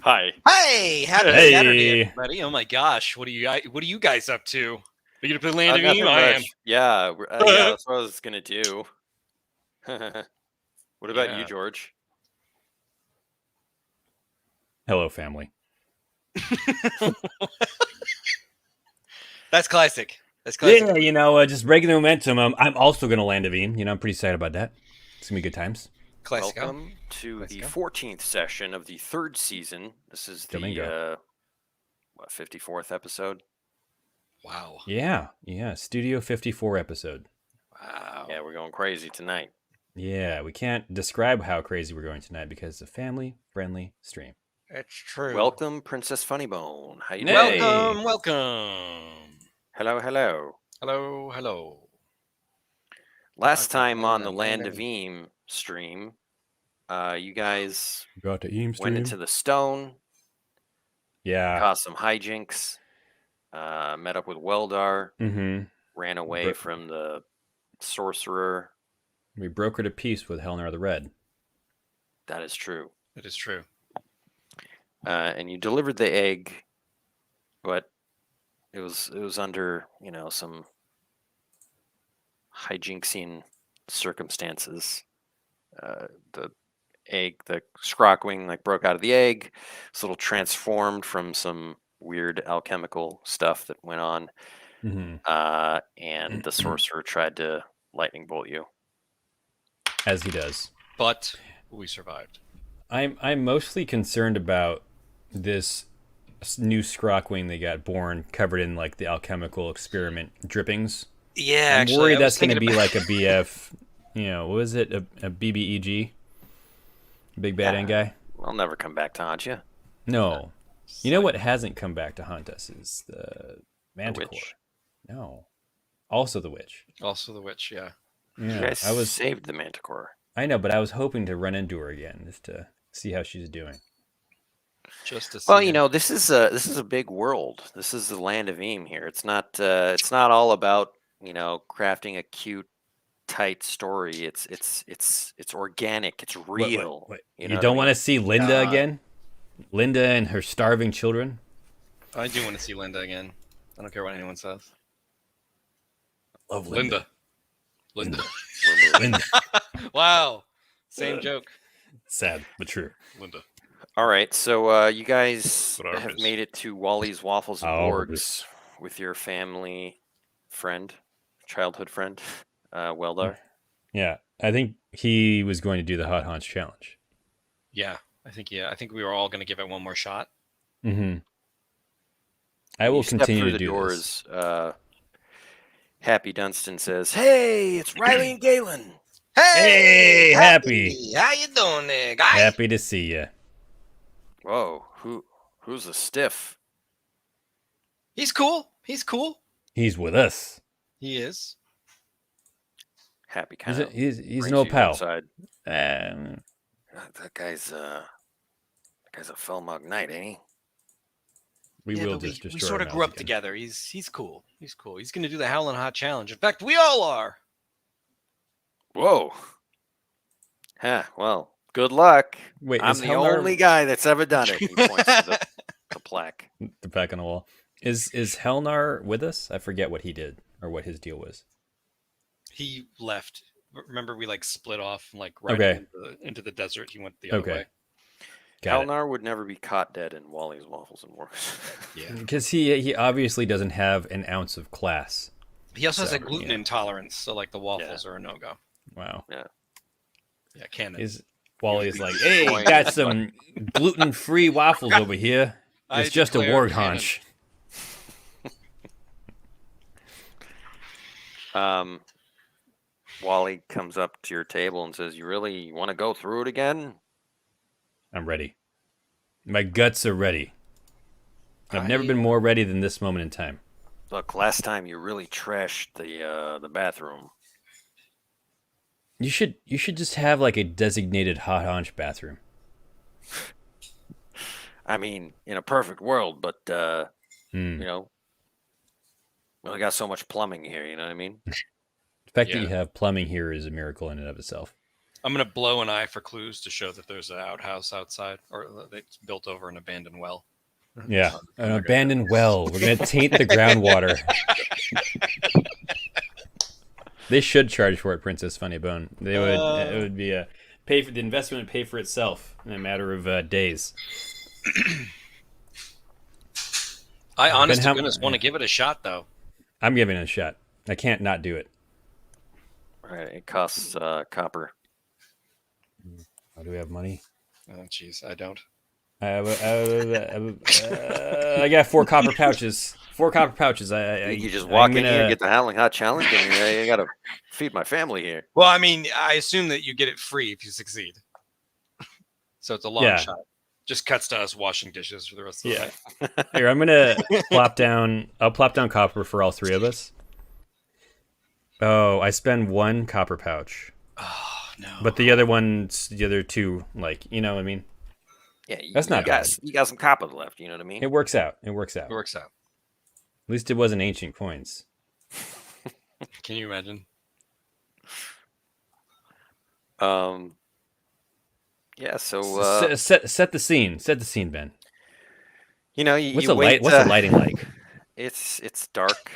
Hi. Hey, happy Hey. Saturday, everybody! Oh my gosh, what are you guys up to? Are you gonna play Land of Nothing Eve? I am. much. Yeah, yeah, that's what I was gonna do. What about you, Yeah. George? Hello, family. That's classic. That's classic. Yeah, just regular momentum. I'm also going to land a Veeam. I'm pretty excited about that. It's going to be good times. Classico. Welcome to the Classico. 14th session of the third season. This is the Domingo. 54th episode. Wow. Yeah, Studio 54 episode. Wow. Yeah, we're going crazy tonight. Yeah, we can't describe how crazy we're going tonight because it's a family-friendly stream. That's true. Welcome, Princess Funnybone. How you doing? Hey. Welcome. Hello, hello. Hello. Last Okay, time on the Land Land of of Eam stream, you guys Got the Eam stream. went into the stone, Yeah. caused some hijinks, met up with Weldar, Mm-hmm. ran away from the sorcerer. We brokered a peace with Helnar the Red. That is true. It is true. And you delivered the egg, but it was under some hijinksian circumstances. The Scrockwing broke out of the egg. It's a little transformed from some weird alchemical stuff that went on. Mm-hmm. And the sorcerer tried to lightning bolt you. As he does. But we survived. I'm mostly concerned about this new Scrockwing that got born covered in the alchemical experiment drippings. Yeah, I'm worried that's going to be like a BF, what was it? A BBEG? Big Bad End Guy? I'll never come back to haunt you. No. You know what hasn't come back to haunt us is the Manticore. The witch. No. Also the witch. Also the witch, yeah. You guys saved the Manticore. I know, but I was hoping to run into her again just to see how she's doing. Just to see. Well, this is a big world. This is the Land of Eam here. It's not all about crafting a cute, tight story. It's organic. It's real. What? You don't want to see Linda again? Linda and her starving children? I do want to see Linda again. I don't care what anyone says. Love Linda. Linda. Wow. Same joke. Sad, but true. Linda. All right, so you guys have made it to Wally's Waffles and Orgs with your family friend, childhood friend, Weldar. Yeah, I think he was going to do the Hot Haunch challenge. Yeah, I think we were all going to give it one more shot. Mm-hmm. I will continue to do doors, this. Happy Dunstan says, "Hey, it's Riley and Galen." Hey, Happy. How you doing there, guys? Happy to see you. Whoa, who's a stiff? He's cool. He's with us. He is. Happy kind of. He's an old pal. That guy's a Felmog Knight, ain't he? We sort of grew up together. He's cool. He's going to do the Howlin' Hot Challenge. In fact, we all are. Whoa. Well, good luck. Wait, I'm the only guy that's ever done it. He points to the plaque. The plaque on the wall. Is Helnar with us? I forget what he did or what his deal was. He left. Remember, we split off into the desert. He went the other way. Helnar would never be caught dead in Wally's Waffles and Orgs. Yeah, because he obviously doesn't have an ounce of class. He also has a gluten intolerance, so the waffles are a no-go. Wow. Yeah, canon. Wally's like, hey, got some gluten-free waffles over here. It's just a warg haunch. Wally comes up to your table and says, "You really want to go through it again?" I'm ready. My guts are ready. I've never been more ready than this moment in time. Look, last time you really trashed the bathroom. You should just have a designated hot haunch bathroom. I mean, in a perfect world, but we only got so much plumbing here. You know what I mean? The fact that you have plumbing here is a miracle in and of itself. I'm gonna blow an eye for clues to show that there's an outhouse outside, or that it's built over an abandoned well. Yeah, an abandoned well. We're gonna taint the groundwater. They should charge for it, Princess Funnybone. They would. It would be a pay for the investment would pay for itself in a matter of days. I honest to goodness want to give it a shot, though. I'm giving it a shot. I can't not do it. All right, it costs copper. Oh, do we have money? Oh, jeez, I don't. I got 4 copper pouches. 4 copper pouches. You just walk in here and get the Howling Hot Challenge. I mean, I gotta feed my family here. Well, I mean, I assume that you get it free if you succeed. So it's a long shot. Just cuts to us washing dishes for the rest of the night. Here, I'm gonna plop down. I'll plop down copper for all 3 of us. Oh, I spend 1 copper pouch. Oh no! But the other 2, like, you know what I mean? Yeah, that's not bad. You got some copper left. You know what I mean? It works out. It works out. At least it wasn't ancient coins. Can you imagine? Yeah. So set the scene. Set the scene, Ben. You know, what's the lighting like? It's dark.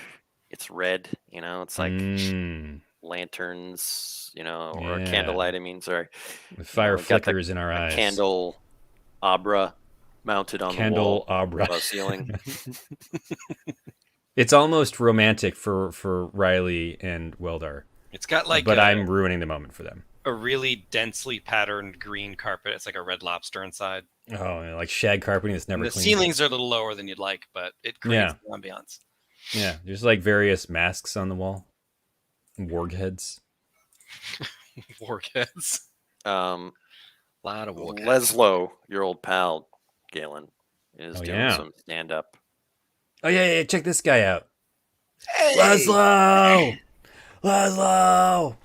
It's red. You know, it's like lanterns. You know, or candlelight. I mean, sorry. The fire flickers in our eyes. Candelabra mounted on the wall above the ceiling. It's almost romantic for Riley and Weldar. It's got like, but I'm ruining the moment for them. A really densely patterned green carpet. It's like a red lobster inside. Oh, like shag carpeting that's never cleaned. The ceilings are a little lower than you'd like, but it creates the ambiance. Yeah, there's like various masks on the wall. Warg heads. Warg heads. Lot of warg heads. Leslo, your old pal, Galen, is doing some stand-up. Oh yeah, check this guy out. Hey! Leslo!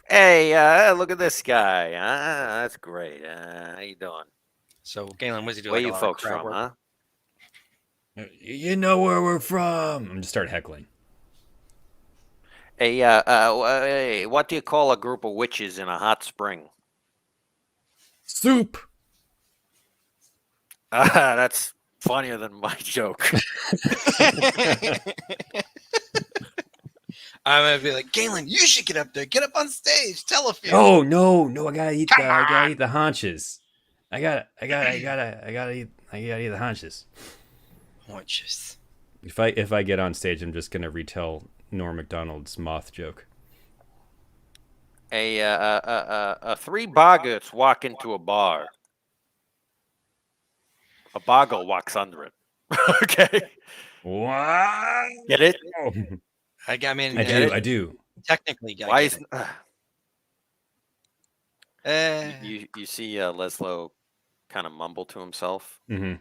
Hey, look at this guy. That's great. How you doing? So, Galen, what does he do? Where you folks from, huh? You know where we're from. I'm just start heckling. Hey, what do you call a group of witches in a hot spring? Soup. That's funnier than my joke. I'm gonna be like, Galen, you should get up there. Get up on stage. Tell a few. Oh no! I gotta eat the haunches. I gotta eat the haunches. Haunches. If I get on stage, I'm just gonna retell Norm Macdonald's moth joke. 3 boggarts walk into a bar. A boggle walks under it. Okay. What? Get it? I do. Technically, why is you see Leslo kind of mumble to himself, and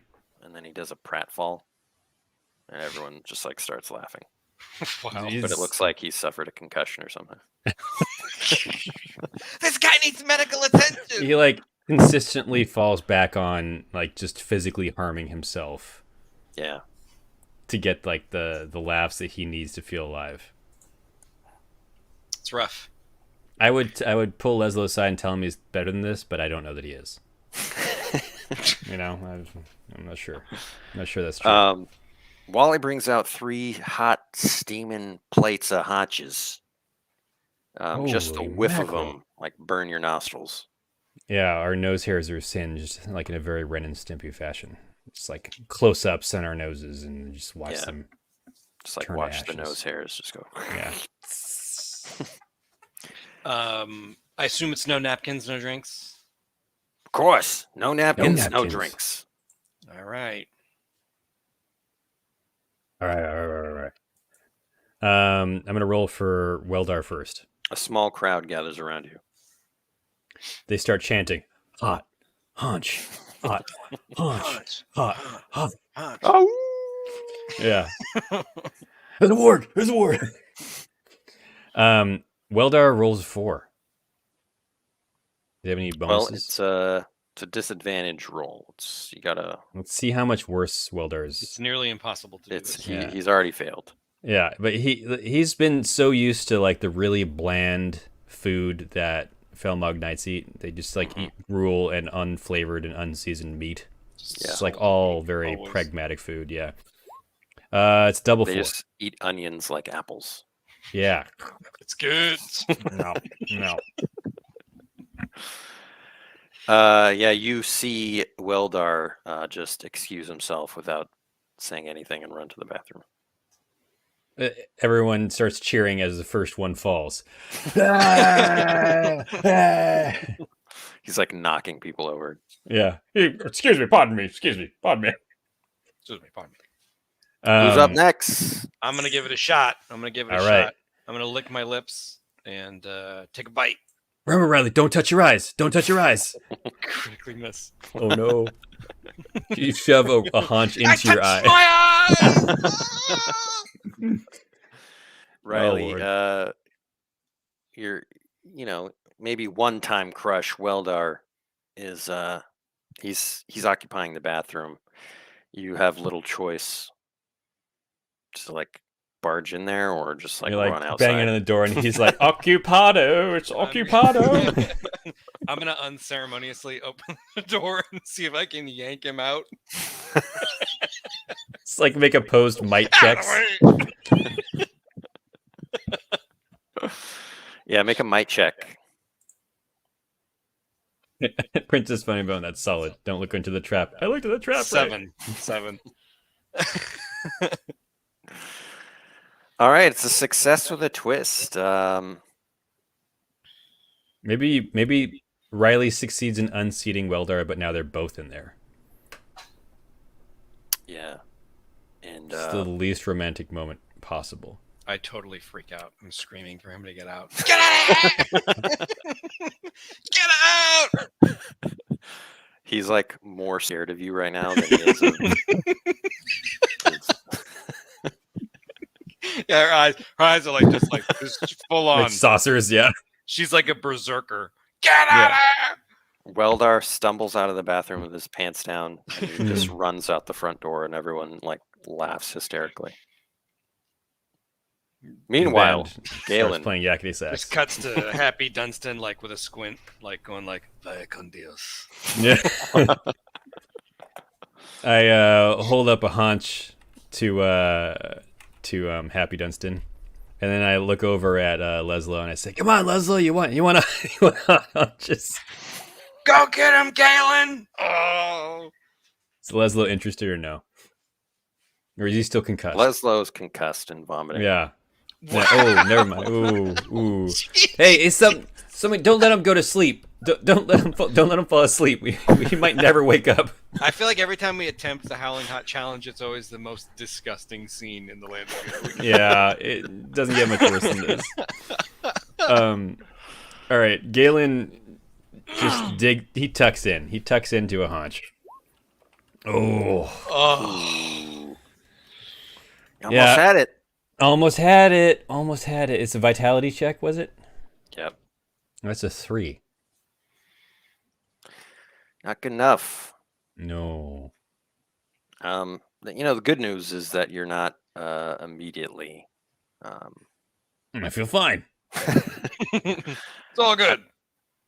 then he does a pratfall, and everyone just like starts laughing. Wow! But it looks like he suffered a concussion or something. This guy needs medical attention. He like consistently falls back on like just physically harming himself. Yeah. To get like the laughs that he needs to feel alive. It's rough. I would pull Leslo aside and tell him he's better than this, but I don't know that he is. You know, I'm not sure. I'm not sure that's true. Wally brings out 3 hot steaming plates of haunches. Just a whiff of them, like burn your nostrils. Yeah, our nose hairs are singed, like in a very Ren and Stimpy fashion. It's like close-ups on our noses and just watch them. Just like watch the nose hairs just go. Yeah. I assume it's no napkins, no drinks. Of course, no napkins, no drinks. All right. I'm gonna roll for Weldar first. A small crowd gathers around you. They start chanting, "Hot, haunch, hot, haunch, hot, hot, hot." Oh, yeah. There's a ward. Weldar rolls 4. Do you have any bonuses? Well, it's a disadvantage roll. You gotta. Let's see how much worse Weldar is. It's nearly impossible to do this. He's already failed. Yeah, but he's been so used to like the really bland food that Felmognites eat. They just like eat gruel and unflavored and unseasoned meat. Yeah. It's like all very Always. pragmatic food. Yeah. It's double They 4. just eat onions like apples. Yeah. It's good. No. Yeah, you see Weldar just excuse himself without saying anything and run to the bathroom. Everyone starts cheering as the first one falls. He's like knocking people over. Yeah. Excuse me. Pardon me. Excuse me. Pardon me. Who's up next? I'm gonna give it a shot. I'm gonna lick my lips and take a bite. Remember, Riley, don't touch your eyes. Don't touch your eyes. Critically miss. Oh, no. You shove a haunch into your eye. My eye! Riley, Oh, your, maybe one-time crush Weldar is he's occupying the bathroom. You have little choice to like barge in there or just like You're run like outside. banging on the door, and he's like, "Occupado, it's occupado." I'm gonna unceremoniously open the door and see if I can yank him out. It's like make opposed might checks. Yeah, make a might check. Princess Funny Bone, that's solid. Don't look into the trap. I looked at the trap. 7. Right? 7. All right, it's a success with a twist. Maybe Riley succeeds in unseating Weldar, but now they're both in there. Yeah, and it's the least romantic moment possible. I totally freak out. I'm screaming for him to get out. Get out! Get out! He's like more scared of you right now than he is of. Yeah, her eyes are like just full on Like saucers, yeah. She's like a berserker. Get out of here! Weldar stumbles out of the bathroom with his pants down and he just runs out the front door, and everyone like laughs hysterically. Meanwhile, Galen playing yakety sax. Just cuts to Happy Dunstan like with a squint, like going like "Vaya con Dios." Yeah. I hold up a haunch to Happy Dunstan, and then I look over at Leslo and I say, "Come on, Leslo, you want just go get him, Galen." Oh, is Leslo interested or no? Or is he still concussed? Leslo's concussed and vomiting. Yeah. Yeah. Oh, never mind. Ooh. Hey, it's somebody. Don't let him go to sleep. Don't let him fall asleep. He might never wake up. I feel like every time we attempt the Howling Hot Challenge, it's always the most disgusting scene in the land of Galen. Yeah, it doesn't get much worse than this. All right, Galen just he tucks in. He tucks into a haunch. Oh. Almost had it. Almost had it. It's a vitality check, was it? Yep. That's a 3. Not good enough. No. The good news is that you're not immediately. I feel fine. It's all good.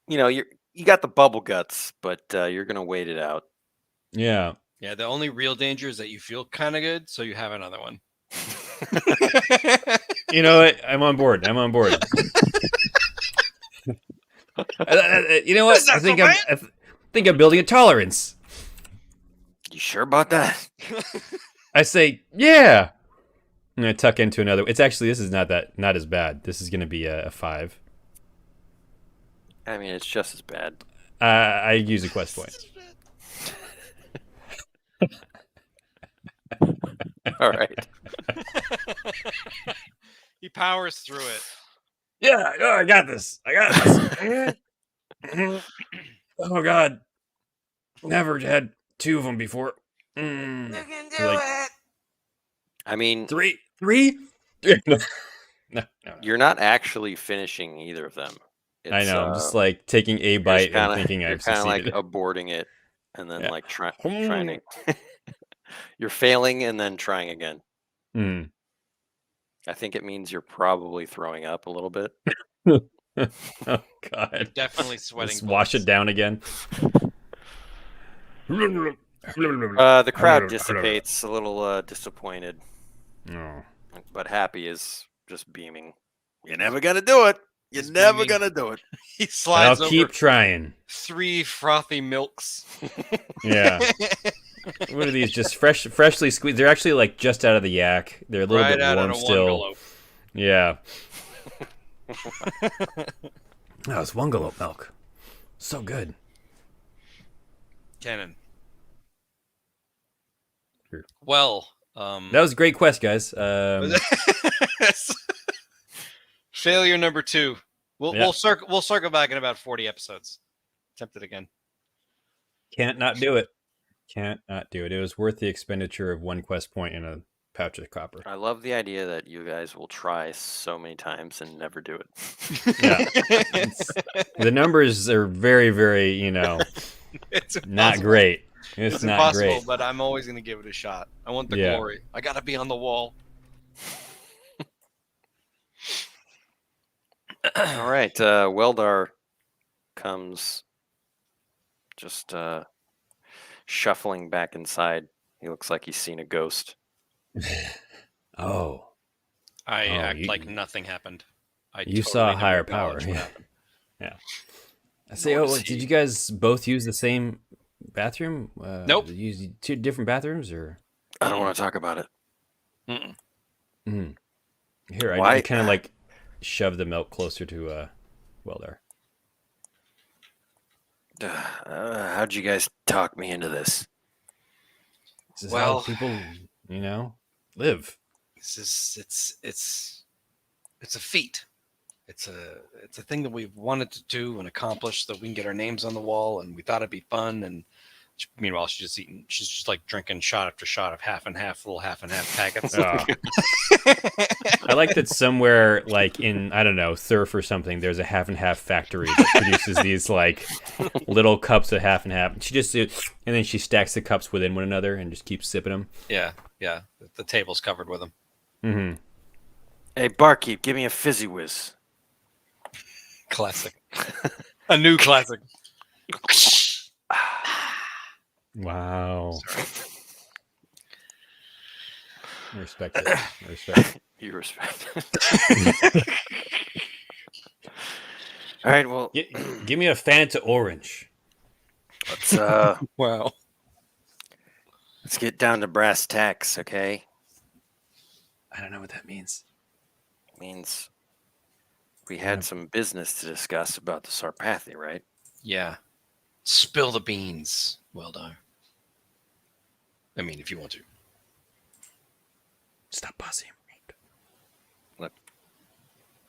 You got the bubble guts, but you're gonna wait it out. Yeah. Yeah. The only real danger is that you feel kind of good, so you have another one. You know what? I'm on board. You know what? I think I'm building a tolerance. You sure about that? I say, yeah. I'm gonna tuck into another. This is not as bad. This is gonna be a 5. I mean, it's just as bad. I use a quest point. All right. He powers through it. Yeah, I got this. Oh God, never had 2 of them before. You can do it. I mean, 3. No. You're not actually finishing either of them. I know. I'm just like taking a bite and thinking I've succeeded. You're kind of like aborting it, and then like trying to. You're failing and then trying again. Mm. I think it means you're probably throwing up a little bit. Oh God! Definitely sweating. Just wash it down again. The crowd dissipates, a little disappointed, Oh. but Happy is just beaming. You're never gonna do it. You're He's never beaming. gonna do it. He But slides I'll over keep trying. 3 frothy milks. Yeah. What are these? Just freshly squeezed. They're actually like just out of the yak. They're a little Right bit out warm of a still. Wongalope. Yeah. Oh, it's Wongalope milk. So good. Cannon. Sure. Well, That was a great quest, guys. failure number 2. We'll Yeah. we'll circle back in about 40 episodes. Attempt it again. Can't not do it. Can't not do it. It was worth the expenditure of 1 quest point and a pouch of copper. I love the idea that you guys will try so many times and never do it. Yeah. The numbers are very, very, It's not impossible. great. It's It's not impossible, great. but I'm always going to give it a shot. I want the Yeah. glory. I got to be on the wall. All right, Weldar comes just shuffling back inside. He looks like he's seen a ghost. Oh. I Oh, act you- like nothing happened. I You saw a don't higher acknowledge power, what yeah. happened. I say, Nor oh, does did he. you guys both use the same bathroom? Nope. Did you use 2 different bathrooms, or? I don't want to talk about it. Mm-mm. Mm. Here, I Why- kind of like shove the milk closer to Weldar. How'd you guys talk me into this? This is Well- how people, live. This is it's a feat. It's a thing that we've wanted to do and accomplish so that we can get our names on the wall, and we thought it'd be fun. And meanwhile, she's just like drinking shot after shot of half and half, little half and half packets. I like that somewhere, like in, I don't know, surf or something, there's a half and half factory that produces these like little cups of half and half. And she just, and then she stacks the cups within one another and just keeps sipping them. Yeah. The table's covered with them. Mm-hmm. Hey, barkeep, give me a fizzy whiz. Classic. A new classic. Wow. I respect it. I respect it. You respect. All right, well, Give me a Fanta orange. let's Wow. let's get down to brass tacks, okay? I don't know what that means. Means we had some business to discuss about the Sarpathi, right? Yeah. Spill the beans. Well done. I mean, if you want to. Stop buzzing.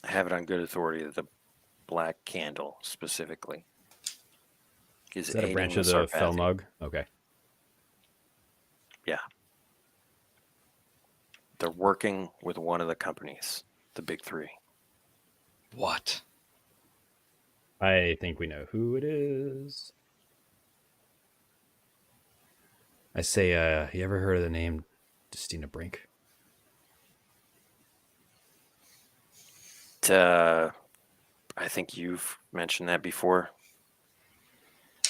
I have it on good authority that the Black Candle specifically Is that a aiding branch of the Sarpathi. Felmog? Okay. They're working with one of the companies, the big 3. What? I think we know who it is. I say, you ever heard of the name Justina Brink? I think you've mentioned that before.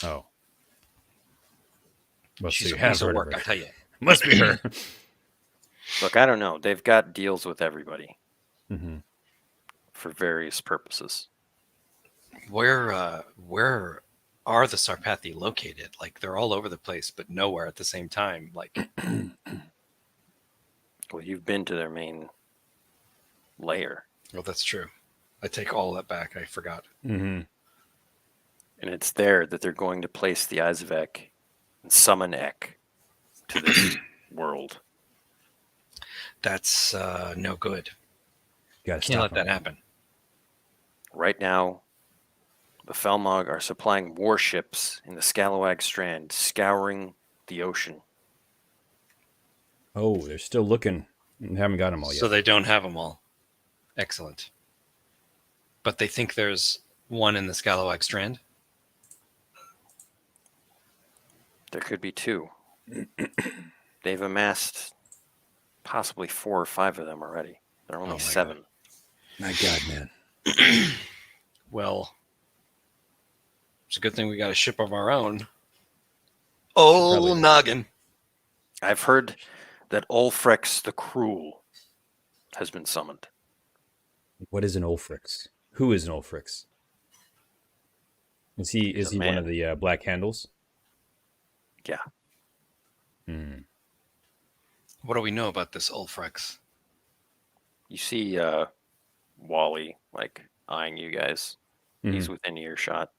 Oh. Must She's be a piece of heard work, her. I tell you. Must be her. Look, I don't know. They've got deals with everybody Mm-hmm. for various purposes. Where are the Sarpathi located? Like, they're all over the place, but nowhere at the same time. Like, Well, you've been to their main lair, well, that's true. I take all of that back. I forgot. Mm-hmm. and it's there that they're going to place the Izvek and summon Ek to this world. That's no good. Gotta Can't stop let that him. happen. Right now, the Felmog are supplying warships in the Scalawag Strand, scouring the ocean. Oh, they're still looking. They haven't got them all yet. So they don't have them all. Excellent. But they think there's one in the Scalawag Strand? There could be 2. They've amassed possibly 4 or 5 of them already. There are only Oh my 7. My God, man. Well, it's a good thing we got a ship of our own. Oh, probably- noggin. I've heard that Ulfrex the Cruel has been summoned. What is an Ulfrix? Who is an Ulfrix? Is he He's a one man. of the Black Handles? Yeah. Hmm. What do we know about this Ulfrex? You see Wally like eyeing you guys. He's Mhm. within earshot.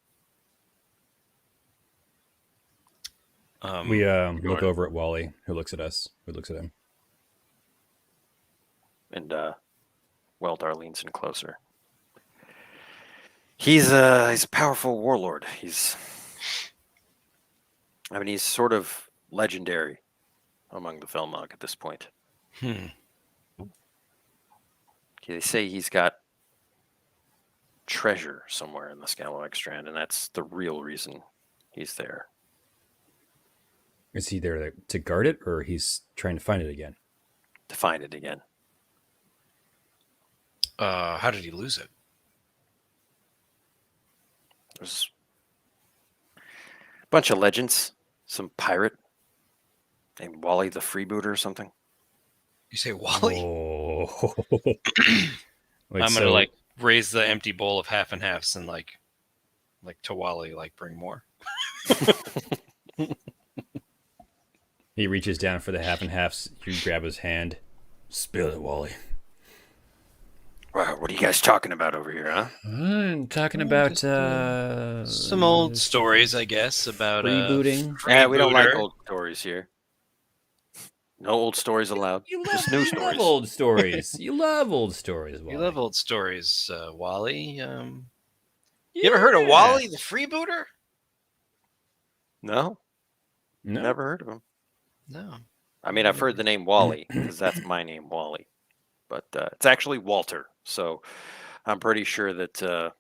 We go look ahead. over at Wally, who looks at us, who looks at him. And Weldar leans in closer. He's a powerful warlord. He's sort of legendary among the Felmog at this point. Hmm. Okay, they say he's got treasure somewhere in the Scalawag Strand, and that's the real reason he's there. Is he there to guard it, or he's trying to find it again? To find it again. How did he lose it? There's a bunch of legends. Some pirate named Wally the Freebooter or something. You say Wally? Oh. Wait, I'm gonna so like raise the empty bowl of half and halves and like to Wally, like bring more. he reaches down for the half and halves. You grab his hand. Spill it, Wally. Wow, what are you guys talking about over here, huh? I'm talking Oh, about just, some old stories, I guess, about freebooting. Yeah, we don't like freebooter. old stories here. No old stories allowed. You Just love, new you stories. love old stories. You love old stories, Wally. You love old stories, Wally. You ever heard of Wally the Freebooter? No, No. never heard of him. No. I mean, I've heard the name Wally because that's my name, Wally. But it's actually Walter. So I'm pretty sure that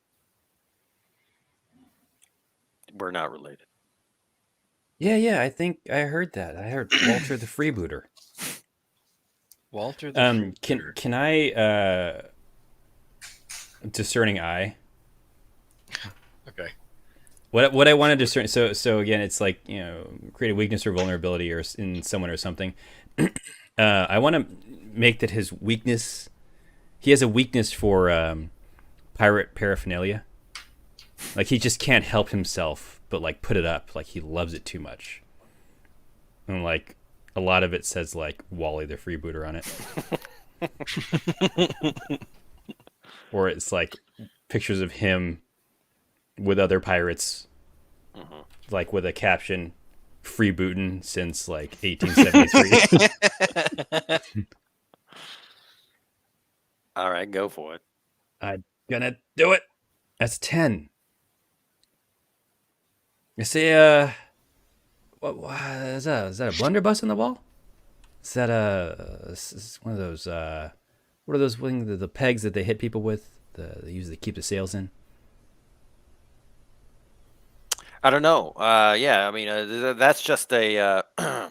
we're not related. Yeah, I think I heard that. I heard Walter the Freebooter. Walter the Freebooter. Can I discerning eye? Okay. What I want to discern. So again, it's like, create a weakness or vulnerability or in someone or something. I want to make that his weakness. He has a weakness for pirate paraphernalia. Like he just can't help himself, but like put it up. Like he loves it too much. And like a lot of it says like Wally the Freebooter on it. Or it's like pictures of him with other pirates, like with a caption, freebooting since like 1873. All right, go for it. I'm gonna do it. That's 10. You see, what is that? Is that a blunderbuss on the wall? Is that one of those, what are those things, the pegs that they hit people with? They usually keep the sails in? I don't know. Yeah, I mean, that's just a a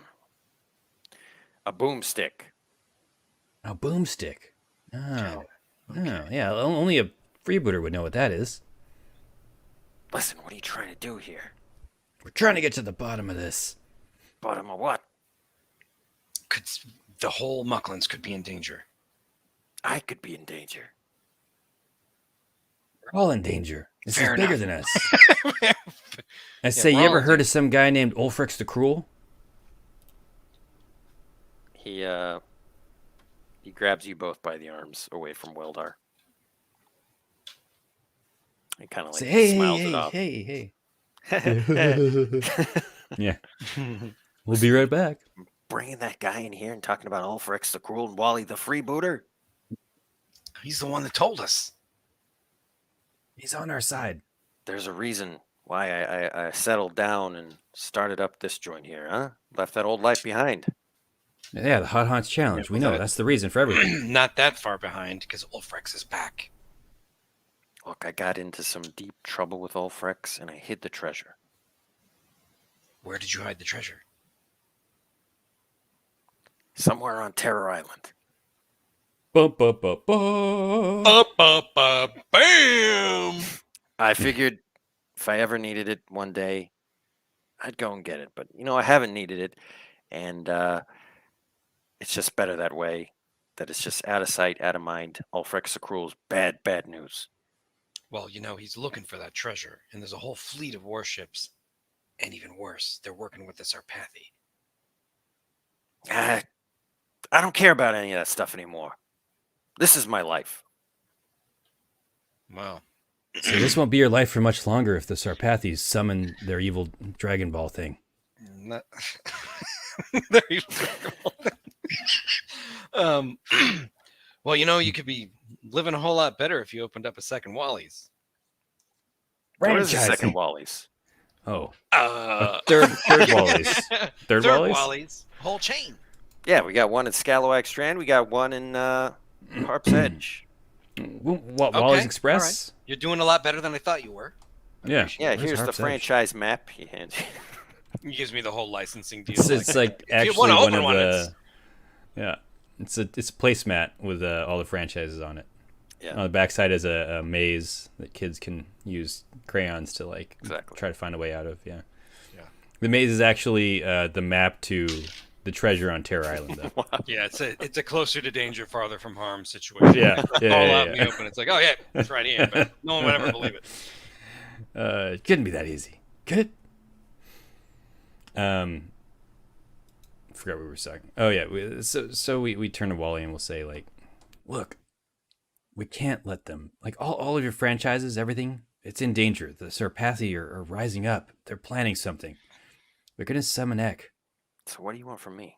boomstick. A boomstick. Oh, yeah. Only a freebooter would know what that is. Listen, what are you trying to do here? We're trying to get to the bottom of this. Bottom of what? The whole Mucklands could be in danger. I could be in danger. We're all in danger. This Fair is bigger enough. than us. I say, we're you ever all heard of some guy named Ulfrix the Cruel? He grabs you both by the arms away from Weldar. He kind of like Say, smiles it off. hey. Yeah. We'll be right back. Bringing that guy in here and talking about Ulfrex the Cruel and Wally the Freebooter. He's the one that told us. He's on our side. There's a reason why I settled down and started up this joint here, huh? Left that old life behind. Yeah, the Hot Haunts Challenge. Yeah, We know that- that's the reason for everything. Not that far behind, because Ulfrex is back. Look, I got into some deep trouble with Ulfrex and I hid the treasure. Where did you hide the treasure? Somewhere on Terror Island. Bum, bum, bum, bum. Bam! I figured if I ever needed it one day, I'd go and get it. But I haven't needed it, and it's just better that way. That it's just out of sight, out of mind. Ulfric Sakrull's bad, bad news. Well, he's looking for that treasure, and there's a whole fleet of warships. And even worse, they're working with the Sarpathi. I don't care about any of that stuff anymore. This is my life. Wow. So this won't be your life for much longer if the Sarpathis summon their evil Dragon Ball thing. Not... There you go. Well, you could be living a whole lot better if you opened up a second Wally's. What is the second Wally's? Oh. Third Wally's. Third Wally's? Wally's. Whole chain. Yeah, we got one in Scalawag Strand. We got one in Harp's Edge. Wally's Express? All right. You're doing a lot better than I thought you were. Yeah. Yeah, Where's here's the Harp's Edge? franchise map he hands you. He gives me the whole licensing deal. It's like if you actually wanna one open of one, the... Yeah. It's a placemat with all the franchises on it. Yeah. On the backside is a maze that kids can use crayons to Exactly. try to find a way out of. Yeah. Yeah. The maze is actually the map to the treasure on Terror Island, though. Yeah, it's a closer to danger, farther from harm situation. Yeah. Yeah. All yeah, out in yeah. the open. It's like, oh yeah, it's right here, but no one would ever believe it. It couldn't be that easy. Could it? Forgot what we were saying. Oh yeah. So we turn to Wally and we'll say look, we can't let them all of your franchises, everything. It's in danger. The Sarpathi are rising up. They're planning something. They're gonna summon Ek. So what do you want from me?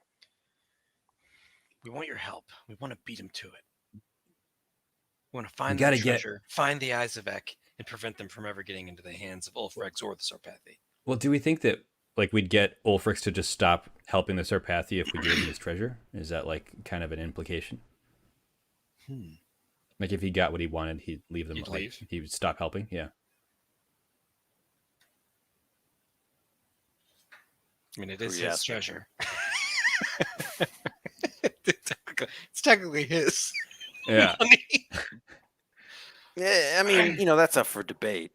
We want your help. We want to beat him to it. We want to find gotta the treasure, find the eyes of Ek, and prevent them from ever getting into the hands of Ulfric or the Sarpathi. Well, do we think that we'd get Ulfric to just stop helping the Sarpathi if we gave him his treasure? Is that kind of an implication? If he got what he wanted, he'd leave them. He'd leave? He would stop helping. Yeah. I mean, it is Who you his asking? treasure. It's technically his. Yeah. money. Yeah, I mean, that's up for debate.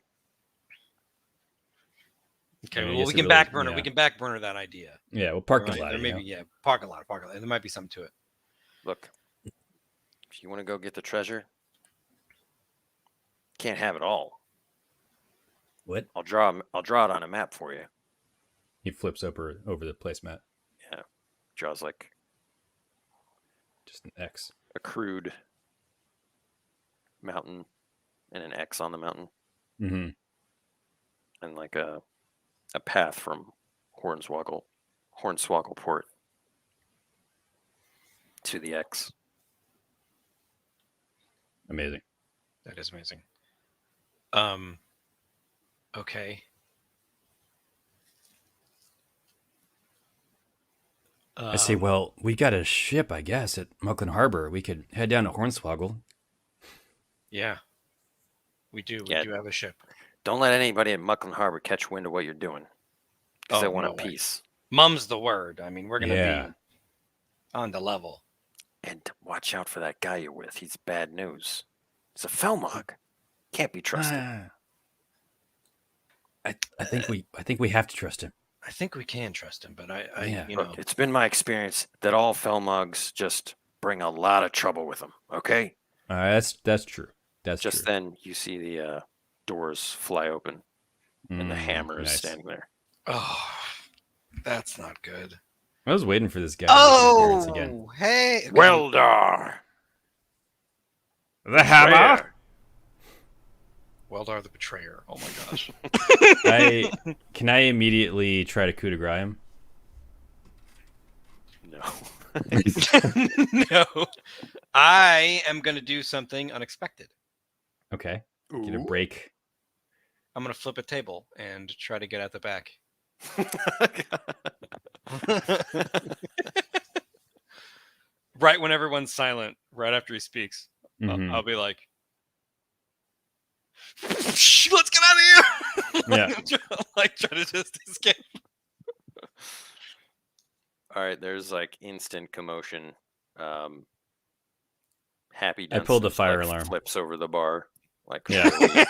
Okay, I mean, I well, guess we it can really- back burner. yeah. We can back burner that idea. Yeah. Well, parking Right, lot. there may be parking lot. There might be something to it. Look, if you want to go get the treasure, can't have it all. What? I'll draw it on a map for you. He flips over the placemat. Yeah, draws Just an X. a crude mountain and an X on the mountain, Mm-hmm. and a path from Hornswoggle Port to the X. Amazing. That is amazing. Okay. I say, well, we got a ship, I guess, at Mucklin Harbor. We could head down to Hornswoggle. Yeah. We do. We Yeah. do have a ship. Don't let anybody at Mucklin Harbor catch wind of what you're doing, because they Oh, want no a way. piece. Mum's the word. I mean, we're gonna Yeah. be on the level. And watch out for that guy you're with. He's bad news. He's a Felmog. Can't be trusted. I think we have to trust him. I think we can trust him, but I Yeah. Look, it's been my experience that all Felmogs just bring a lot of trouble with them. Okay, That's true. That's just true. then you see the doors fly open and the hammer is nice. standing there. oh, that's not good. I was waiting for this guy to make an appearance again. Hey. Okay. Weldar, The hammer. Weldar the Betrayer. Oh my gosh. Can I immediately try to coup de grace him? No. No. I am going to do something unexpected. Okay. Get a Ooh. break. I'm going to flip a table and try to get at the back. Right when everyone's silent, right after he speaks, Mhm. I'll be like, let's get out of here. Yeah. Try to just escape. All right, there's instant commotion. Happy I pulled the Dunstan, fire alarm. Flips over the bar. Like, Yeah. fully.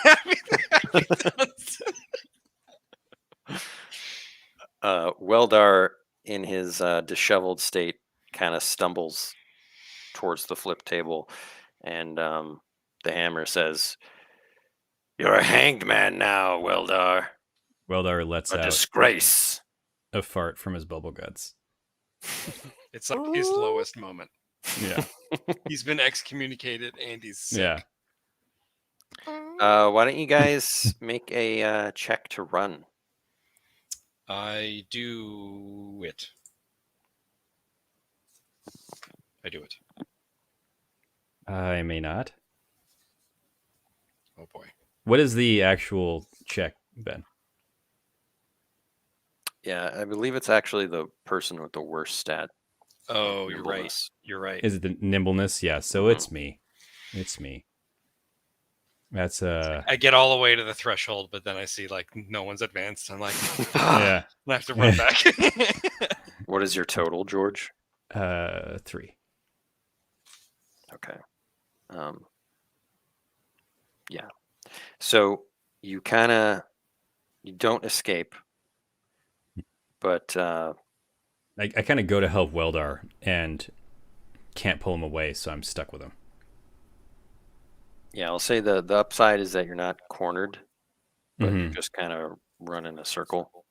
Weldar, in his disheveled state, kind of stumbles towards the flip table, and the hammer says, "You're a hanged man now, Weldar. Weldar lets A out disgrace." a fart from his bubble guts. It's like his lowest moment. Yeah. He's been excommunicated and he's sick. Yeah. Why don't you guys make a check to run? I do it. I do it. I may not. Oh boy. What is the actual check, Ben? Yeah, I believe it's actually the person with the worst stat. Oh, you're right. Nimbleness. You're right. Is it the nimbleness? Yeah, so it's me. It's me. That's I get all the way to the threshold, but then I see like no one's advanced. I'm like, yeah. I have to run back. What is your total, George? 3. Okay. Yeah. So you don't escape, but I kind of go to help Weldar and can't pull him away, so I'm stuck with him. yeah, I'll say the upside is that you're not cornered, but you Mhm. just kind of run in a circle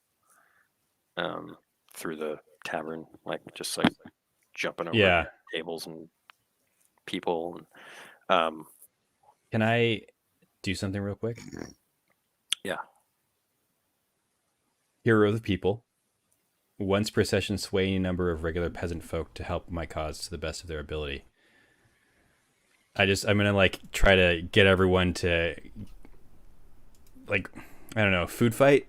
through the tavern, like jumping over Yeah. tables and people. And, Can I do something real quick? yeah. Hero of the people. Once per session, sway any number of regular peasant folk to help my cause to the best of their ability. I'm gonna like try to get everyone to, like, I don't know, food fight.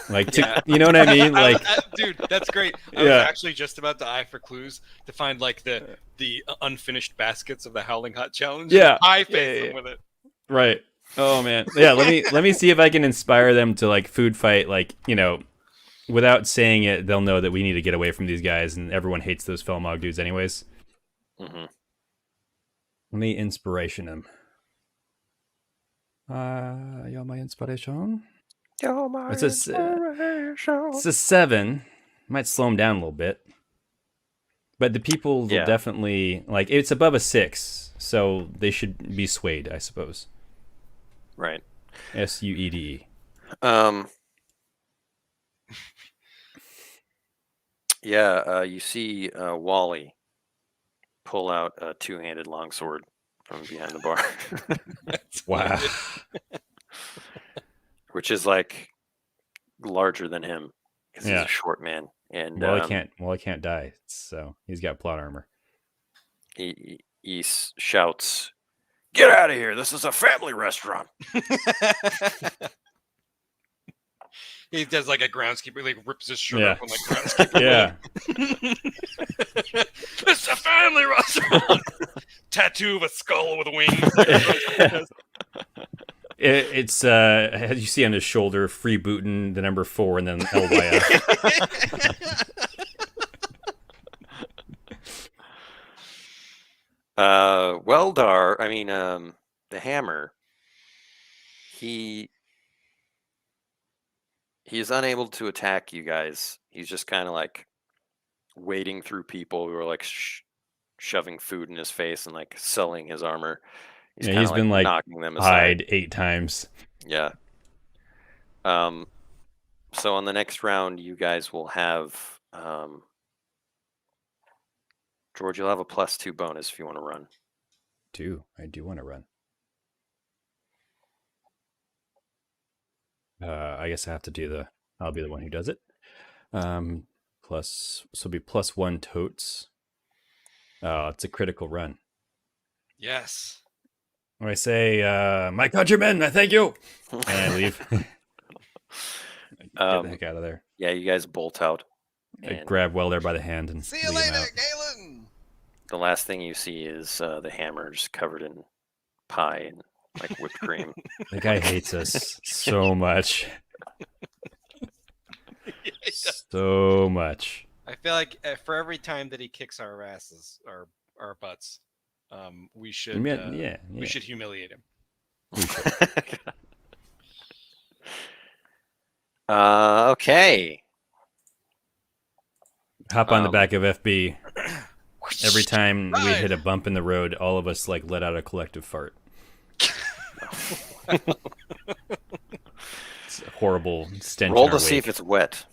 Like, you know what I mean? Like, dude, that's great. I Yeah. was actually just about to eye for clues to find like the unfinished baskets of the Howling Hut challenge. Yeah. I face Yeah. them with it. right. Oh man. Yeah. Let me see if I can inspire them to like food fight. Like, without saying it, they'll know that we need to get away from these guys, and everyone hates those Felmog dudes, anyways. Mm-hmm. Let me inspiration him. You're my inspiration. You're my It's a inspiration. It's a 7. Might slow him down a little bit. But the people will Yeah. definitely, like, it's above a 6, so they should be swayed, I suppose. Right. SUEDE. Yeah, you see Wally pull out a two-handed longsword from behind the bar, Wow. which is like larger than him because Yeah. he's a short man. And Well, he can't die, so he's got plot armor. he shouts, "Get out of here! This is a family restaurant." He does like a groundskeeper, like rips his shirt Yeah. up on like groundskeeper. Yeah. It's a family restaurant. Tattoo of a skull with wings. It's as you see on his shoulder, free bootin', the number 4, and then LYF. Weldar, I mean, the hammer, he is unable to attack you guys. He's just kind of like wading through people who are like shoving food in his face and like selling his armor. He's Yeah, kind he's of been like knocking them aside. pied 8 times. Yeah. So on the next round, you guys will have George. You'll have a +2 bonus if you want to run. I do want to run. I guess I have to I'll be the one who does it. So it'll be +1 totes. It's a critical run. Yes. When I say, my countrymen, I thank you, and I leave. Get the heck out of there. Yeah, you guys bolt out. I And grab Welder by the hand and See you lead him later, out. Galen. the last thing you see is the hammer just covered in pie and like whipped cream. The guy hates us so much. So much. I feel like for every time that he kicks our asses, our butts, we should Yeah. we should humiliate him. We should. Okay. Hop on the Um, back of FB. Every time we Right. hit a bump in the road, all of us like let out a collective fart. It's a horrible stench. Roll in our to see if wake. it's wet.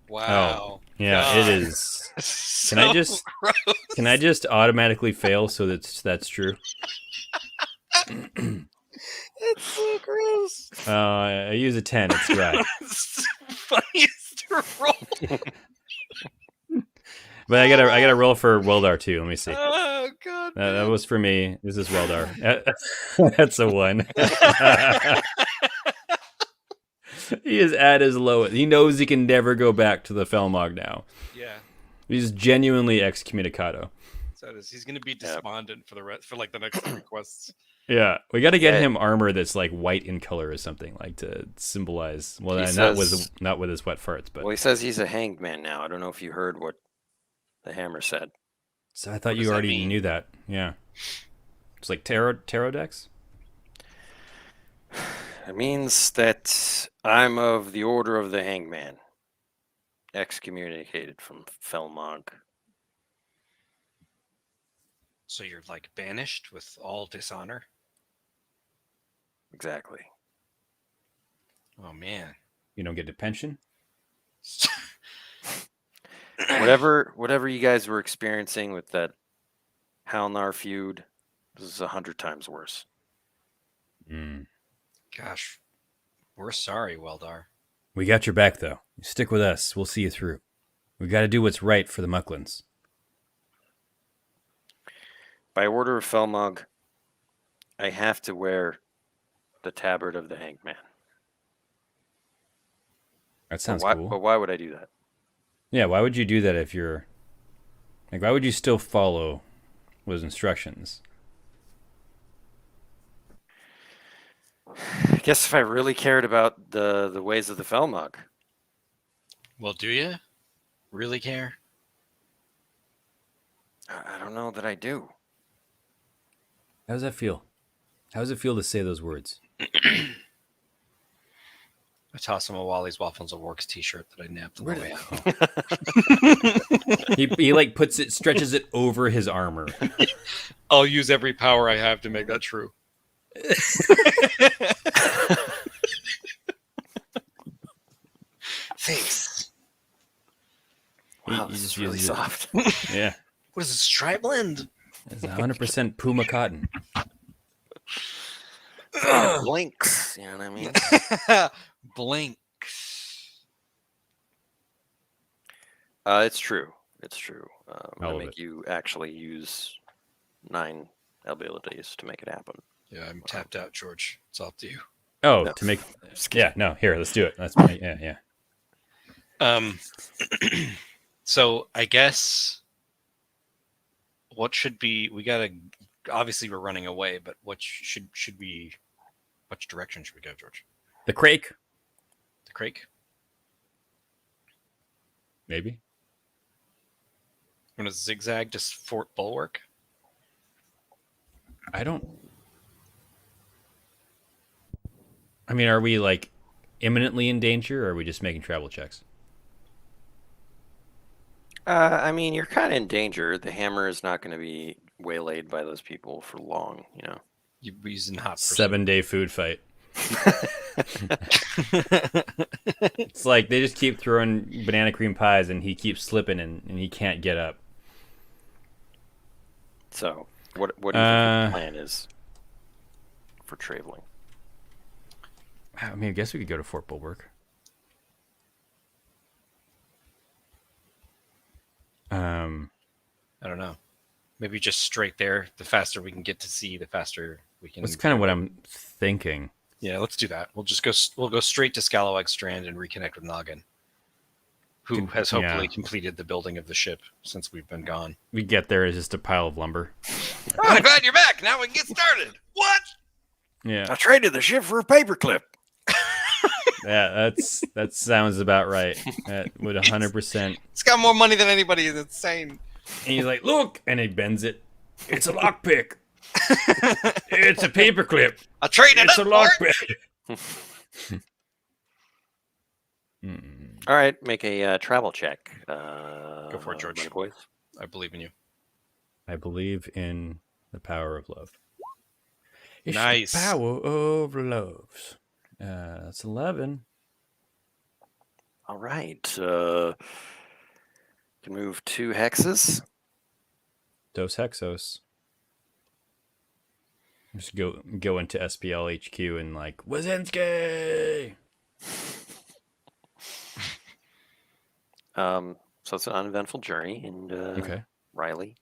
Wow. Yeah, God. it is. So Can I just gross. can I just automatically fail so that's true? It's so gross. I use a 10. It's dry. It's the funniest roll. But I gotta roll for Weldar too. Let me see. Oh God. That was for me. This is Weldar. That's a 1. He is at his lowest. He knows he can never go back to the Felmog now. Yeah. He's genuinely excommunicado. So it is. He's gonna be despondent for the next 3 quests. Yeah, we got to get Yeah. him armor that's like white in color or something, like to symbolize. Well, He not says- with his wet farts, but. Well, he says he's a hanged man now. I don't know if you heard what the hammer said. So I thought What you does that already mean? knew that. Yeah, it's like tarot decks. It means that I'm of the order of the hanged man, excommunicated from Felmog. So you're like banished with all dishonor. Exactly. Oh man. You don't get a pension. Whatever you guys were experiencing with that Halnar feud, this is 100 times worse. Mm. Gosh, we're sorry, Weldar. We got your back though. You stick with us. We'll see you through. We got to do what's right for the Mucklins. By order of Felmog, I have to wear the tabard of the hanged man. That sounds But cool. why would I do that? Yeah, why would you do that if you're like? Why would you still follow those instructions? I guess if I really cared about the ways of the Felmog. Well, do you really care? I don't know that I do. How does that feel? How does it feel to say those words? I toss him a Wally's Waffles and Works T-shirt that I nabbed on Where the did way out. He like puts it, stretches it over his armor. I'll use every power I have to make that true. Thanks. Wow, He this just is really uses it. soft. Yeah, What is this, stripe blend? it's 100% Puma cotton. Blinks, you know what I mean? Blink. It's true. It's true. I All of make it. you actually use 9 abilities to make it happen. Yeah, I'm tapped out, George. It's all up to you. Oh, No. to make Just kidding. yeah, no, here, let's do it. That's my yeah. So I guess what should be, we gotta, obviously we're running away, but what should we, which direction should we go, George? The crake, The Crake? maybe. I'm gonna zigzag to Fort Bulwark. I don't. I mean, are we like imminently in danger, or are we just making travel checks? I mean, you're kind of in danger. The hammer is not going to be waylaid by those people for long, you know. You're using hot pursuit. 7-day food fight. It's like they just keep throwing banana cream pies, and he keeps slipping, and he can't get up. So, what do you think the plan is for traveling? I mean, I guess we could go to Fort Bulwark. I don't know. Maybe just straight there. The faster we can get to sea, the faster we can. That's kind of what I'm thinking. Yeah, let's do that. We'll just go. We'll go straight to Scalawag Strand and reconnect with Noggin, who has hopefully completed the building of the ship since we've been gone. We get there as just a pile of lumber. Oh, I'm glad you're back. Now we can get started. What? Yeah, I traded the ship for a paperclip. yeah, that sounds about right. That would 100%. It's got more money than anybody. It's insane. And he's like, "Look," and he bends it. It's a lockpick. It's a paperclip. I'll trade it It's a up for it. lockpick. All right, make a travel check. Go for it, George. my boys. I believe in you. I believe in the power of love. It's Nice. the power of love. That's 11. All right. Can move 2 hexes. Dos Hexos. Just go into SPL HQ and like, Wazinski! So it's an uneventful journey, and Okay. Riley.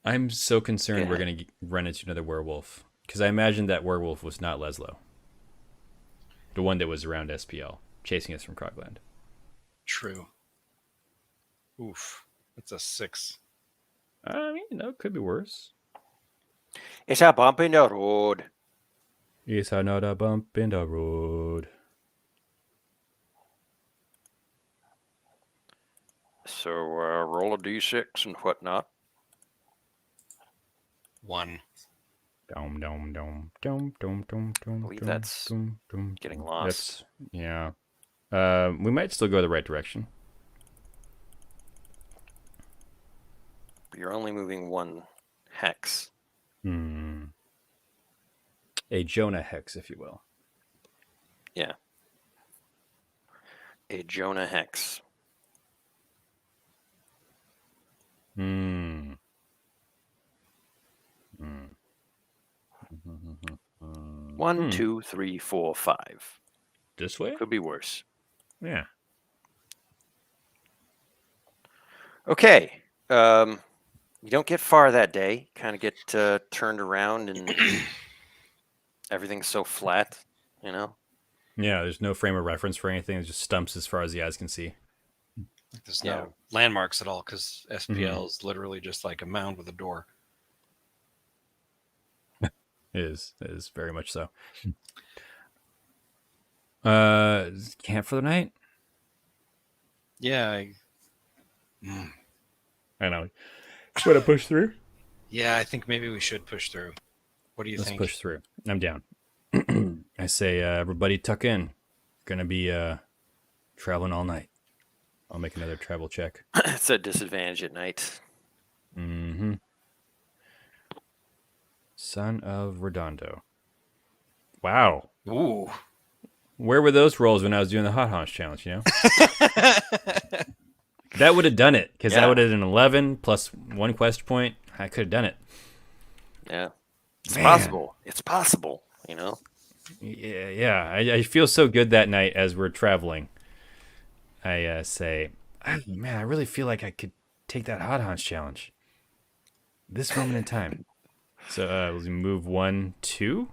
I'm so concerned Yeah. we're going to run into another werewolf. Because I imagine that werewolf was not Leslo. The one that was around SPL, chasing us from Krogland. True. Oof. That's a 6. I mean, it could be worse. It's a bump in the road. It's another bump in the road. So roll a d6 and whatnot. 1. Dum dum dum dum dum dum dum. I believe that's getting lost. Yeah. We might still go the right direction. You're only moving 1 hex. A Jonah hex, if you will. Yeah. A Jonah hex. Hmm. 1, 2, 3, 4, 5. This way? Could be worse. Yeah. Okay. You don't get far that day. Kind of get turned around, and everything's so flat, you know? Yeah, there's no frame of reference for anything. It's just stumps as far as the eyes can see. There's Yeah. no landmarks at all because SPL is literally just like a mound with a door. It is very much so. Camp for the night? Yeah. I know. Just want to push through? Yeah, I think maybe we should push through. What do you Let's think? push through. I'm down. I say, everybody tuck in. Gonna be traveling all night. I'll make another travel check. It's a disadvantage at night. Mm-hmm. Son of Redondo. Wow. Ooh. Where were those rolls when I was doing the Hot Haunch challenge, you know? That would have done it, because Yeah. that would have been 11 plus 1 quest point. I could have done it. Yeah. It's Man. possible. It's possible, you know? Yeah. I feel so good that night as we're traveling. I say, man, I really feel like I could take that Hot Haunch challenge. This moment in time. So we move 1, 2.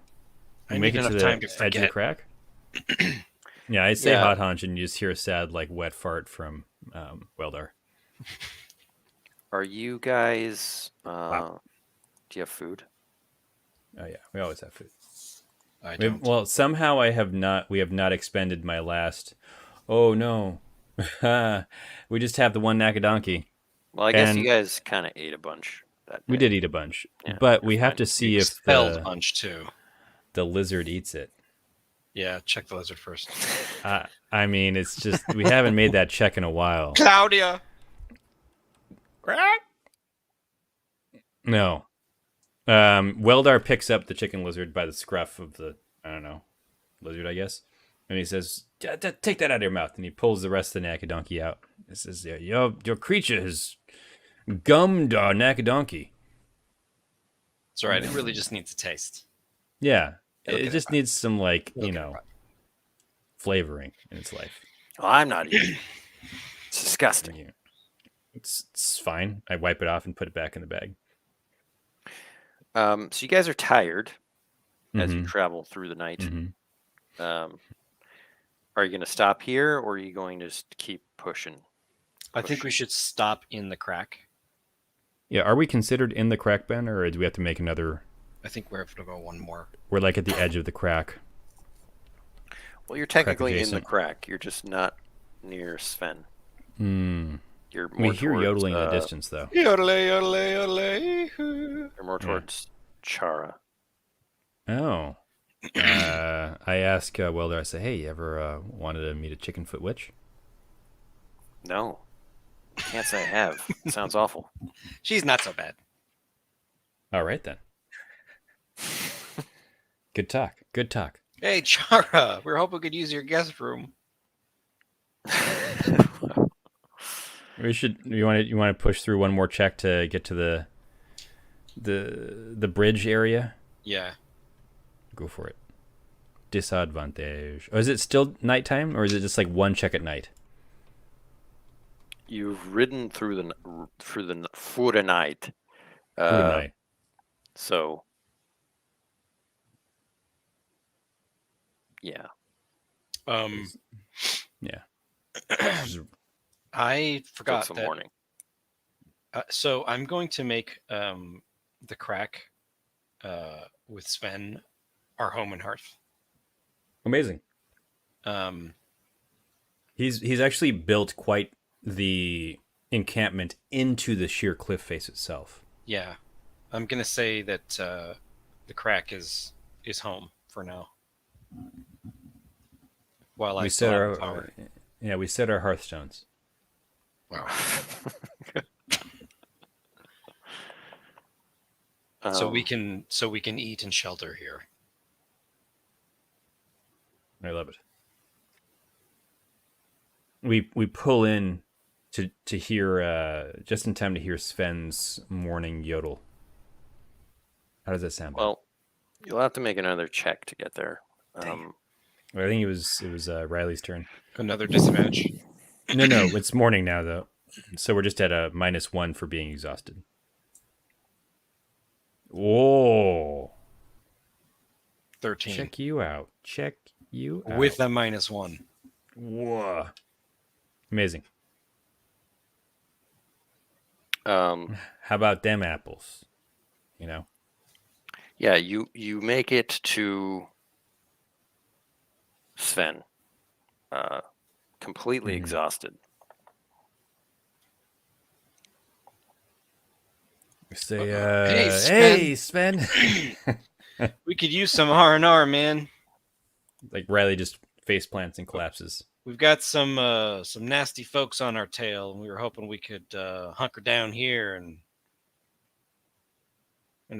I We need make it to enough the time to edge of the forget. crack. Yeah, I say Yeah. Hot Haunch, and you just hear a sad, like, wet fart from Weldar. Are you guys... Wow. Do you have food? Oh yeah, we always have food. I don't. Well, somehow we have not expended my last. Oh no, we just have the one Nakadonkey. Well, I guess And- you guys kind of ate a bunch that day. We did eat a bunch, Yeah, but you're we have fine. to see You if expelled a the bunch too. lizard eats it. Yeah, check the lizard first. I mean, it's just we haven't made that check in a while. Claudia. No. Weldar picks up the chicken lizard by the scruff of the, I don't know, lizard, I guess. And he says, take that out of your mouth. And he pulls the rest of the Nakadonkey out. He says, your creature has gummed our Nakadonkey. It's all right. It really just needs a taste. Yeah. It'll It get just it needs some, like, It'll you get it know, right. flavoring in its life. Well, I'm not eating. It's disgusting. Yeah. It's fine. I wipe it off and put it back in the bag. So you guys are tired as you Mhm. travel through the night. Mhm. Are you going to stop here, or are you going to just keep pushing? I think we should stop in the crack. Yeah, are we considered in the crack, Ben, or do we have to make another? I think we have to go one more. We're like at the edge of the crack. Well, you're technically in the adjacent. crack. You're just not near Sven. You're We more hear towards, yodeling in the distance, though. Yodelay, yodelay, yodelay. You're more towards Chara. Oh. I ask Welder, I say, hey, you ever wanted to meet a chickenfoot witch? No, can't say I have. It sounds awful. She's not so bad. All right, then. Good talk. Good talk. Hey, Chara, we were hoping we could use your guest room. We should. You want to push through one more check to get to the bridge area? Yeah. Go for it. Disadvantage. Oh, is it still nighttime, or is it just like one check at night? You've ridden through the night. Good night. So, yeah. Yeah. I forgot Some that. warning. So I'm going to make the crack with Sven our home and hearth. Amazing. Um, He's actually built quite the encampment into the sheer cliff face itself. yeah, I'm gonna say that the crack is home for now. While I We still set have our power. we set our hearthstones. Wow. So we can eat and shelter here. I love it. We pull in to hear just in time to hear Sven's morning yodel. How does that sound? Well, you'll have to make another check to get there. Dang. I think it was Riley's turn. Another disadvantage. No, it's morning now though, so we're just at a -1 for being exhausted. Whoa! 13 Check you out. Check you out. with a -1. Whoa! Amazing. Um, How about them apples? You know. yeah, you make it to Sven, completely exhausted. We say, Hey, Sven." hey, Sven. We could use some R&R, man. Like Riley just face plants and collapses. We've got some nasty folks on our tail, and we were hoping we could hunker down here and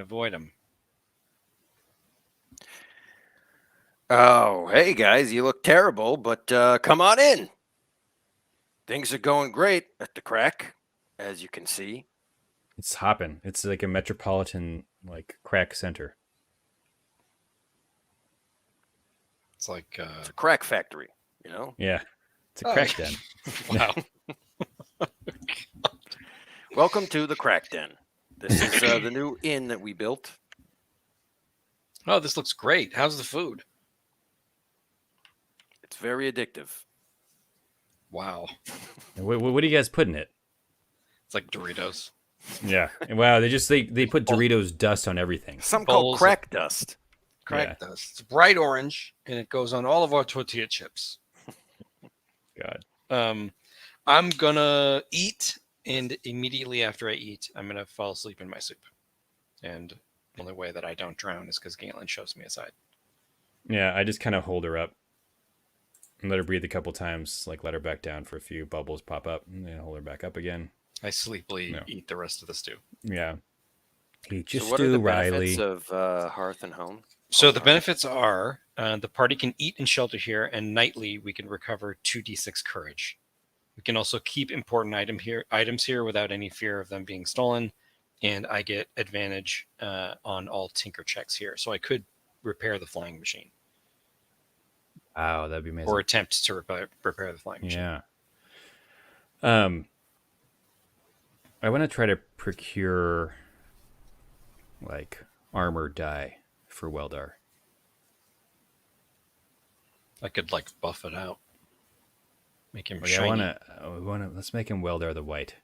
avoid them. Oh, hey guys, you look terrible, but come on in. Things are going great at the crack, as you can see. It's hopping. It's like a metropolitan like crack center. It's like It's a crack factory, you know? Yeah, it's a Oh, crack den. wow. Welcome to the Crack Den. This is the new inn that we built. Oh, this looks great. How's the food? It's very addictive. Wow. What do you guys put in it? It's like Doritos. Yeah. Wow. They put Doritos dust on everything. Some Bowls called crack dust. Crack dust. It's bright orange, and it goes on all of our tortilla chips. God. I'm gonna eat, and immediately after I eat, I'm gonna fall asleep in my soup. And the only way that I don't drown is because Galen shoves me aside. Yeah. I just kind of hold her up and let her breathe a couple times. Like let her back down for a few bubbles pop up, and then hold her back up again. I sleepily No. eat the rest of the stew. Yeah. Eat your So what are the stew, Riley. benefits of Hearth and Home? So the benefits are the party can eat and shelter here, and nightly we can recover 2d6 courage. We can also keep important items here without any fear of them being stolen, and I get advantage on all tinker checks here. So I could repair the flying machine Wow, that'd be amazing. or attempt to repair the flying machine. Yeah. I want to try to procure like armor dye for Weldar. I could like buff it out, make him Yeah, shiny. let's make him Weldar the White.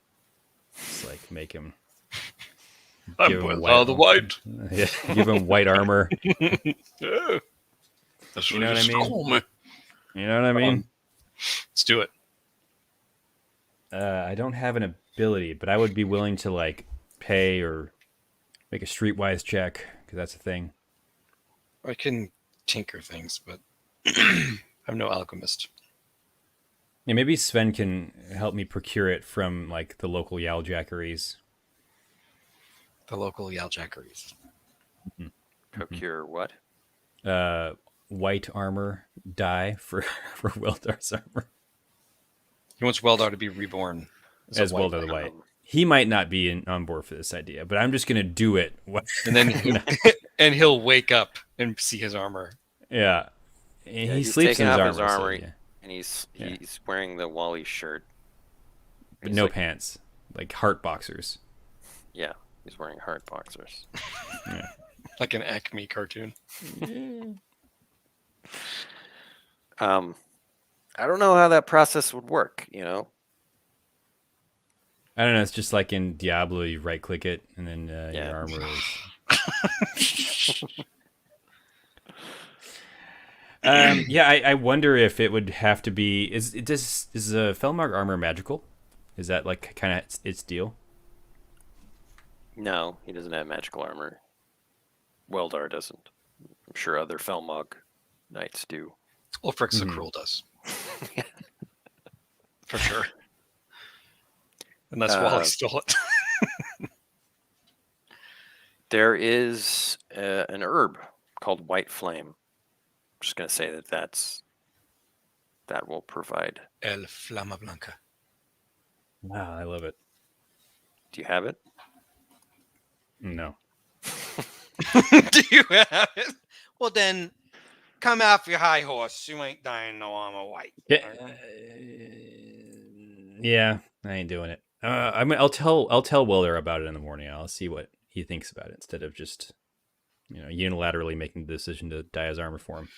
Let's like make him. I'm give him Weldar the White. Yeah, give him white armor. Yeah. That's You know what I mean? call me. You know what I mean? Let's do it. I don't have an ability, but I would be willing to like pay or make a streetwise check because that's a thing. I can tinker things, but I'm no alchemist. Yeah, maybe Sven can help me procure it from like the local Yaljackeries. The local Yaljackeries. Procure what? White armor dye for for Weldar's armor. He wants Weldar to be reborn As a white Weldar the knight. White. He might not be on board for this idea, but I'm just gonna do it. And then and he'll wake up and see his armor. Yeah. Yeah, He he's sleeps in taking his off armor, his so, armor, yeah. and he's Yeah. wearing the Wally shirt. But He's no like- pants, like heart boxers. Yeah, he's wearing heart boxers. Yeah. Like an Acme cartoon. I don't know how that process would work. I don't know. It's just like in Diablo, you right click it, and then Yeah. your armor is. Yeah, I wonder if it would have to be. Is a Felmark armor magical? Is that like kind of its deal? No, he doesn't have magical armor. Weldar doesn't. I'm sure other Felmog knights do. Ulfric's the Cruel does. For sure. Unless Wally stole it. There is an herb called White Flame. I'm just gonna say that will provide. El Flama Blanca. Wow, I love it. Do you have it? No. Do you have it? Well, then, come off your high horse. You ain't dying no armor white. Yeah, I ain't doing it. I'll tell Welder about it in the morning. I'll see what he thinks about it instead of just unilaterally making the decision to dye his armor for him.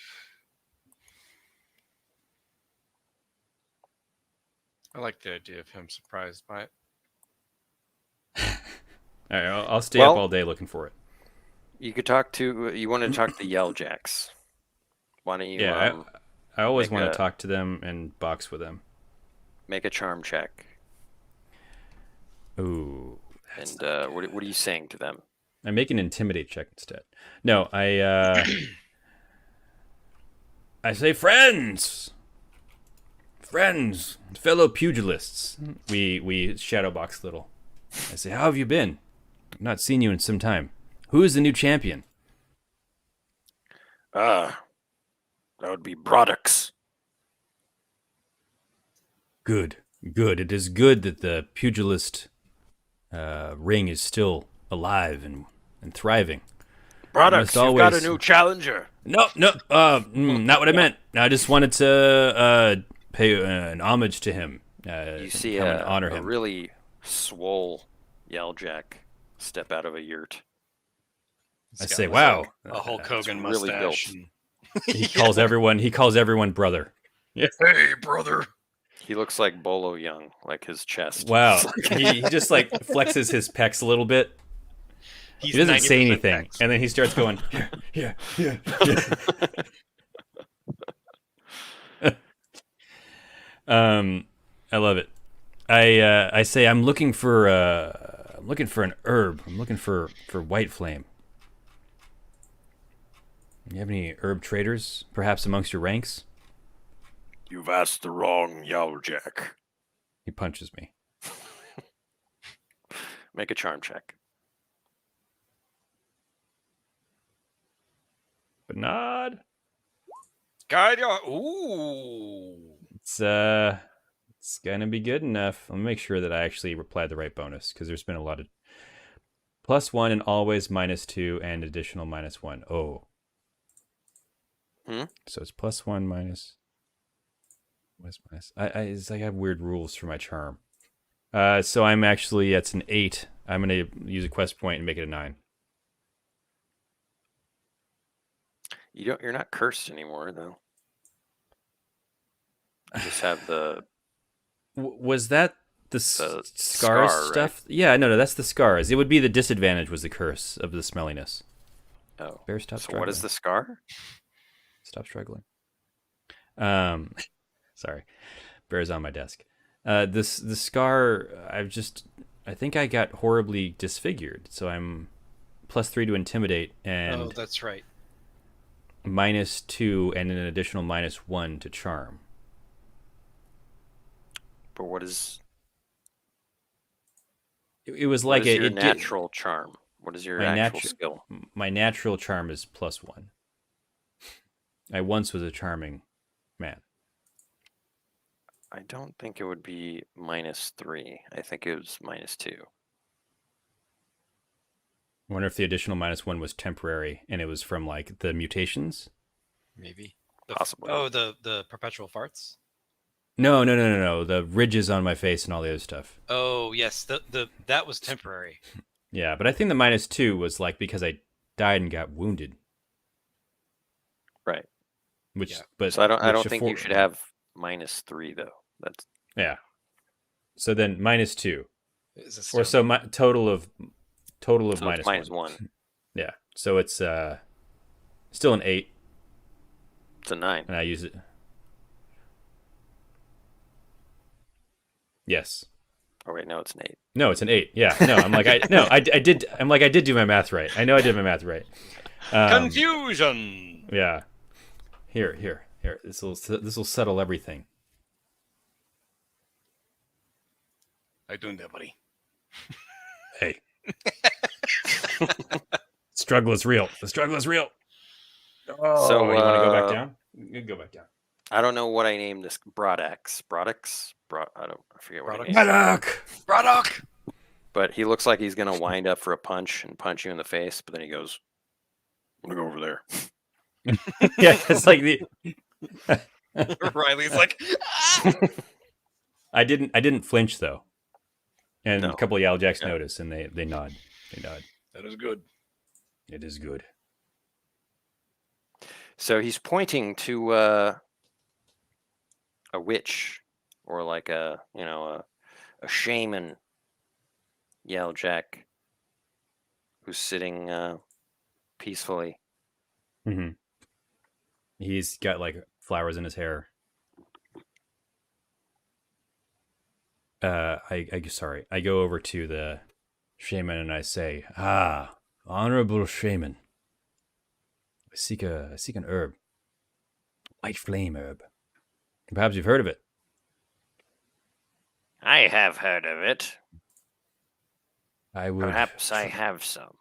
I like the idea of him surprised by it. All right, I'll stay up Well- all day looking for it. You could you want to talk to the Yelljacks. Why don't you Yeah, I always make want a- to talk to them and box with them. make a charm check? Ooh, And what are you saying to them? I make an intimidate check instead. No, I say friends, fellow pugilists. We shadow box little. I say, how have you been? I've not seen you in some time. Who is the new champion? That would be Brodix. Good. It is good that the pugilist ring is still alive and thriving. Brodix, must you've got a always- new challenger. No, not what I meant. I just wanted to pay an homage to him. You see come and honor a him. really swole Yelljack step out of a yurt. I He's got say, like wow. a Hulk Hogan really mustache. built. He calls everyone brother. Hey, brother. He looks like Bolo Young, like his chest. Wow. he just like flexes his pecs a little bit. He's He doesn't say 90% anything, X. and then he starts going, yeah. I love it. I say I'm looking for an herb. I'm looking for white flame. You have any herb traders, perhaps amongst your ranks? You've asked the wrong Yelljack. He punches me. Make a charm check. But nod. God, ooh. It's gonna be good enough. Let me make sure that I actually replied the right bonus because there's been a lot of +1 and always -2 and additional -1. Oh. So it's +1 minus. What's minus? I have weird rules for my charm. So I'm actually it's an 8. I'm gonna use a quest point and make it a 9. You're not cursed anymore, though. You just have the Was that the The scars scar, right? stuff? Yeah, no, that's the scars. It would be the disadvantage was the curse of the smelliness. oh. Bear, stop So struggling. what is the scar? Stop struggling. Sorry. Bear's on my desk. The scar. I think I got horribly disfigured, so I'm +3 to intimidate and Oh, that's right. -2 and an additional -1 to charm. But what is It was what like is your it did. natural charm? What is your My actual natural skill? my natural charm is +1. I once was a charming man. I don't think it would be -3. I think it was -2. I wonder if the additional -1 was temporary and it was from like the mutations. Maybe. Possibly. The perpetual farts. No. The ridges on my face and all the other stuff. Oh yes, that was temporary. Yeah, but I think the -2 was like because I died and got wounded. Right. Which, Yeah. but So I don't which think you should have -3 though. That's Yeah. So then -2, Is it or so my total of so it's -1. -1. Yeah. So it's still an 8, It's a 9. and I use it. Yes. Oh wait, no, it's an 8. No, it's an 8. Yeah. No, I'm like I did. I'm like I did do my math right. I know I did my math right. Confusion. Yeah. Here. This will settle everything. I doing that, buddy. Hey. Struggle is real. The struggle is real. Oh, So, you want to go back down? You can go back down. I don't know what I named this. Brodax. I forget what I Braddock. named. Braddock! Braddock. But he looks like he's gonna wind up for a punch and punch you in the face. But then he goes, "Look over there." Yeah, it's like the Riley's like, "Ah!" I didn't flinch though. And No. a couple of Yellow-Jacks Yeah. notice and they nod. They nod. That is good. It is good. So he's pointing to a witch, or like a shaman, Yellowjack, who's sitting peacefully. Mm-hmm. He's got like flowers in his hair. I go over to the shaman and I say, "Ah, honorable shaman, I seek an herb, white flame herb. Perhaps you've heard of it." I have heard of it. I would Perhaps I have some.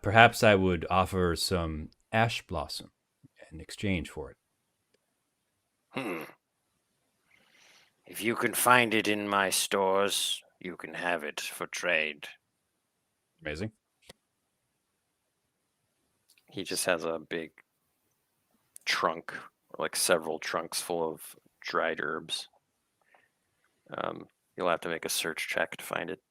perhaps I would offer some ash blossom in exchange for it. If you can find it in my stores, you can have it for trade. Amazing. He just has a big trunk, or like several trunks full of dried herbs. You'll have to make a search check to find it.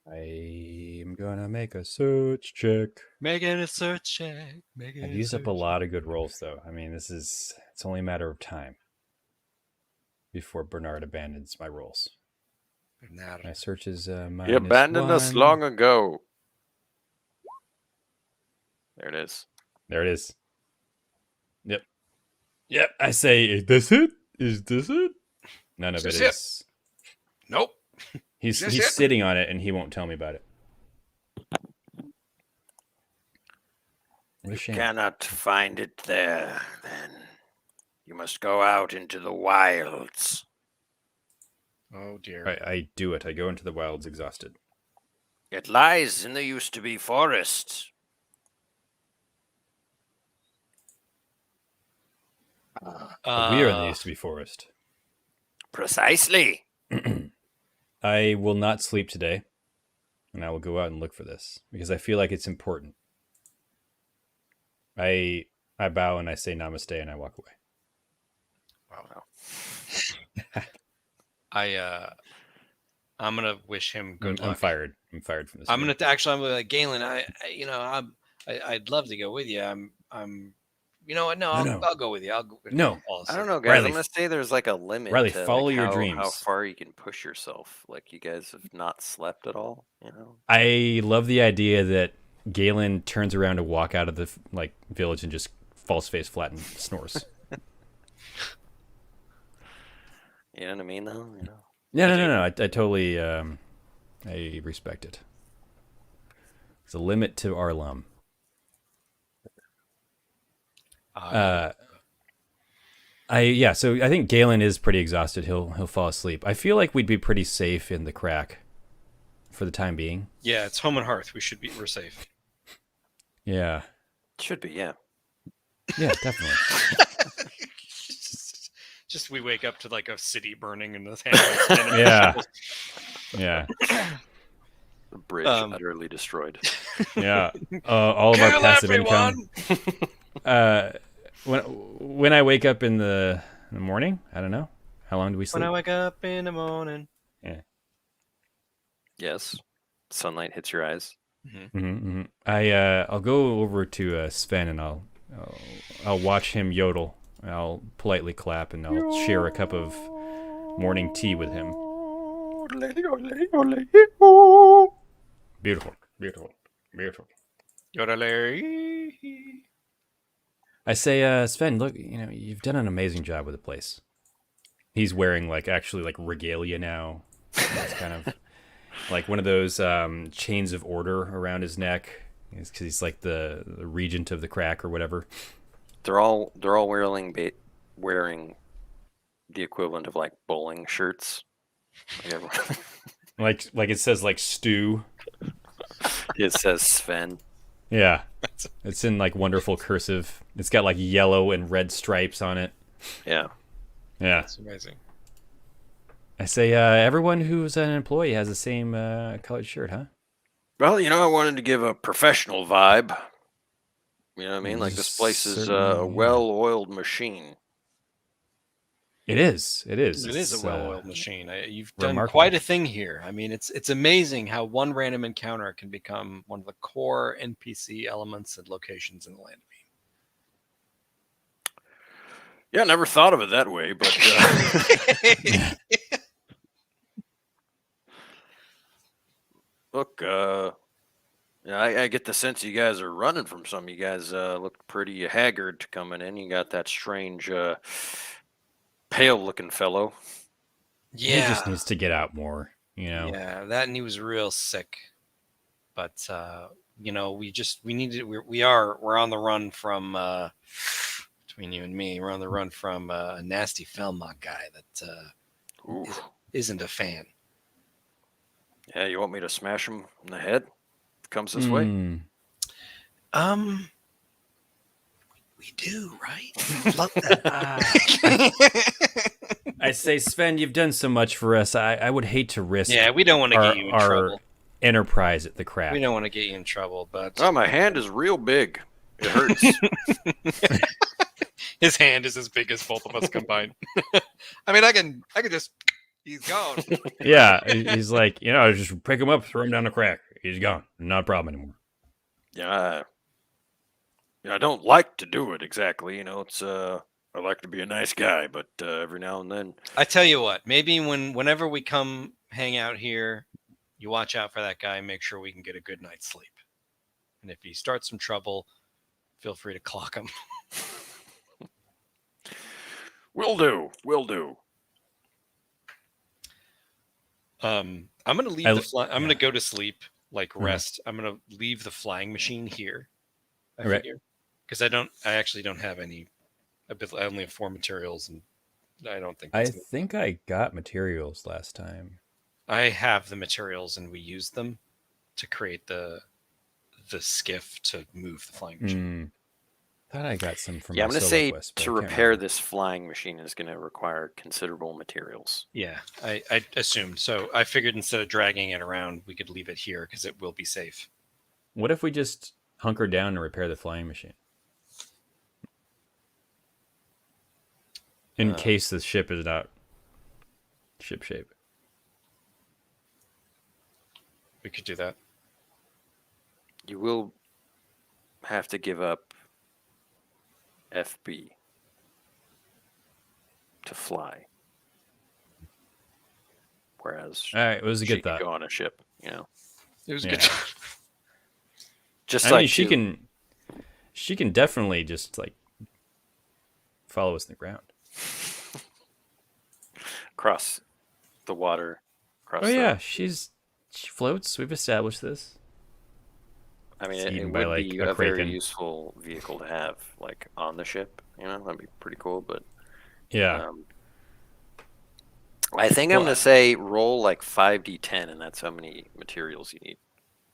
I'm gonna make a search check. Making a search check. I've used up a lot of good rolls, though. I mean, it's only a matter of time before Bernard abandons my rolls. My search is -1. He abandoned us long ago. There it is. There it is. Yep. I say, is this it? Is this it? None of it Is this is. Nope. He's Is this it? sitting on it, and he won't tell me about it. What a shame. Cannot find it there, then. You must go out into the wilds. Oh dear. I do it. I go into the wilds exhausted. It lies in the used-to-be forest. We are in the used-to-be forest. Precisely. I will not sleep today, and I will go out and look for this because I feel like it's important. I bow and I say namaste and I walk away. Wow. I'm gonna wish him good luck. I'm fired. I'm fired from this. I'm meeting. gonna like Galen. I'd love to go with you. You know what? No, I'll go with you. I'll go. No. I don't know, guys. Riley, I'm gonna say there's like a limit. Riley, to follow like your how dreams. far you can push yourself. Like you guys have not slept at all. I love the idea that Galen turns around to walk out of the village and just falls face flat and snores. You know what I mean, though. You know. No. I totally I respect it. There's a limit to our lum. So I think Galen is pretty exhausted. He'll fall asleep. I feel like we'd be pretty safe in the crack for the time being. Yeah, it's home and hearth. We're safe. Yeah. Should be, yeah. Yeah, definitely. Just we wake up to like a city burning in the Yeah. Yeah. The bridge utterly destroyed. Yeah. All of our Kill passive everyone! income. When I wake up in the morning, I don't know. How long do we sleep? When I wake up in the morning. Yeah. Yes. Sunlight hits your eyes. I'll go over to Sven and I'll watch him yodel. I'll politely clap and I'll share a cup of morning tea with him. Beautiful. Yodelay. I say, Sven, look, you've done an amazing job with the place. He's wearing actually regalia now. It's kind of like one of those chains of order around his neck. Because he's like the regent of the crack or whatever. They're all wearing the equivalent of bowling shirts. Like it says stew. It says Sven. Yeah. It's in wonderful cursive. It's got yellow and red stripes on it. Yeah. Yeah. That's amazing. I say everyone who's an employee has the same colored shirt, huh? Well, I wanted to give a professional vibe. You know what I mean? This place is a well-oiled machine. It is. It is a well-oiled machine. You've done remarkable. quite a thing here. I mean, it's amazing how one random encounter can become one of the core NPC elements and locations in the land of Yeah, I never thought of it that way, but look, I get the sense you guys are running from something. You guys look pretty haggard coming in. You got that strange, pale-looking fellow. He just needs to get out more, Yeah, that and he was real sick. But we're on the run from between you and me, we're on the run from a nasty Felmont guy that isn't a fan. Yeah, you want me to smash him in the head? Comes this way. We do, right? Love that. I say, Sven, you've done so much for us. I would hate to risk. Yeah, we don't want to get you in trouble. Enterprise at the crack. We don't want to get you in trouble, but Oh, my hand is real big. It hurts. his hand is as big as both of us combined. I mean, I can just. He's gone. Yeah, he's like, just pick him up, throw him down the crack. He's gone. Not a problem anymore. Yeah, I don't like to do it exactly. It's I like to be a nice guy, but every now and then. I tell you what, maybe whenever we come hang out here, you watch out for that guy. Make sure we can get a good night's sleep. And if he starts some trouble, feel free to clock him. Will do. I'm gonna leave I'm gonna go to sleep, rest. I'm gonna leave the flying machine here. I figure, because I actually don't have any. I only have 4 materials, and I don't think. I think I got materials last time. I have the materials, and we used them to create the skiff to move the flying machine. Thought I got some from. Yeah, I'm going to say to repair this flying machine is going to require considerable materials. Yeah, I assumed. So I figured instead of dragging it around, we could leave it here because it will be safe. What if we just hunker down and repair the flying machine? In case the ship is not ship shape. We could do that. You will have to give up FB to fly. Whereas, all right, it was a good thought. Go on a ship, It was a good. Just she can definitely just follow us in the ground. across the water. Oh yeah, she floats. We've established this. I mean, It's it eaten by would like be a a very kraken. useful vehicle to have, like on the ship. That'd be pretty cool. But Yeah, um, I think I'm well, gonna say roll like 5d10, and that's how many materials you need.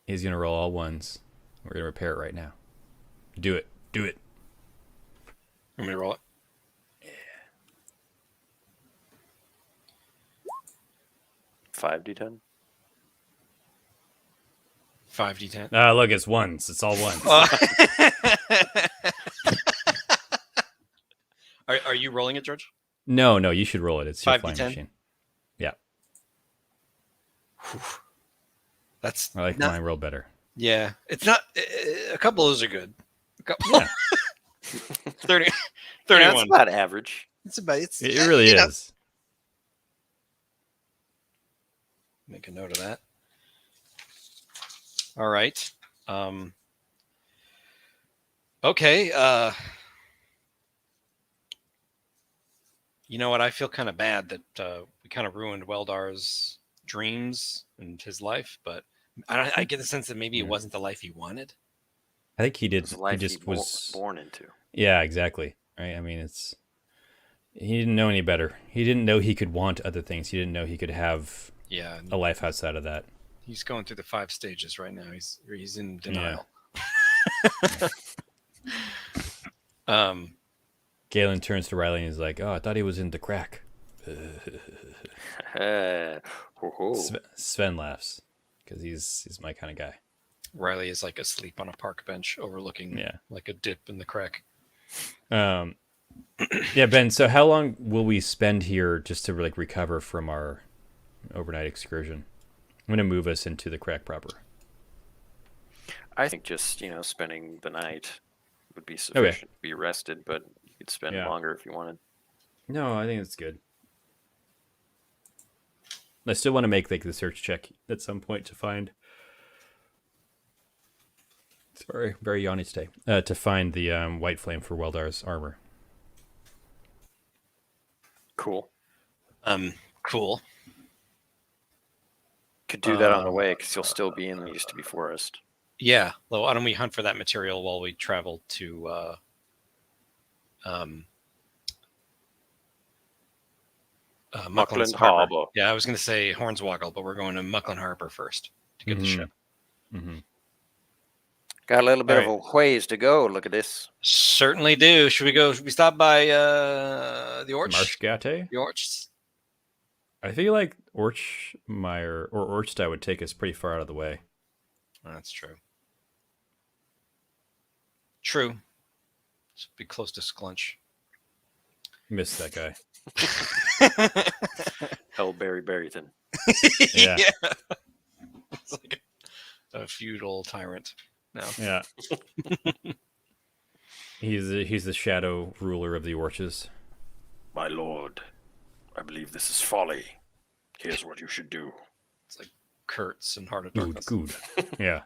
he's gonna roll all ones. We're gonna repair it right now. Do it. Do it. Want me to roll it? 5d10. 5d10. Ah, look, it's ones. It's all ones. Are you rolling it, George? No, you should roll it. It's your flying 5d10? machine. Yeah, That's I like not, mine roll better. yeah. It's not. A couple of those are good. A couple. Yeah. 30, Yeah, 31. that's about average. It's about. It's It really you know. is. Make a note of that. All right. Okay. You know what? I feel kind of bad that we kind of ruined Weldar's dreams and his life, but I get the sense that maybe it wasn't the life he wanted. I think he did. It's the He life just was born into. Yeah, exactly. Right. I mean, he didn't know any better. He didn't know he could want other things. He didn't know he could have Yeah. a life outside of that. He's going through the 5 stages right now. He's in denial. Galen turns to Riley and is like, "Oh, I thought he was in the crack." Sven laughs because he's my kind of guy. Riley is like asleep on a park bench overlooking like a dip in the crack. Yeah, Ben. So how long will we spend here just to like recover from our overnight excursion? I'm gonna move us into the crack proper. I think just spending the night would be sufficient to be rested, but you could spend longer if you wanted. No, I think it's good. I still want to make like the search check at some point to find. Sorry, very yawny today. To find the white flame for Weldar's armor. Cool. Cool. Could do that on the way because you'll still be in the used to be forest. Yeah. Well, why don't we hunt for that material while we travel to Muckland Harbor. Yeah, I was going to say Hornswoggle, but we're going to Muckland Harbor first to get the ship. Mm-hmm. Got a little bit of a ways to go. Look at this. Certainly do. Should we go? Should we stop by the Orch? Marshgate? The Orch? I feel like Orchmeyer or Orchstein would take us pretty far out of the way. That's true. True. Should be close to Sklunch. Miss that guy. Hellberry Barryton. Yeah. It's like a feudal tyrant now. Yeah. He's the shadow ruler of the Orches. My lord, I believe this is folly. Here's what you should do. It's like Kurtz and Heart of Darkness. Good. Yeah.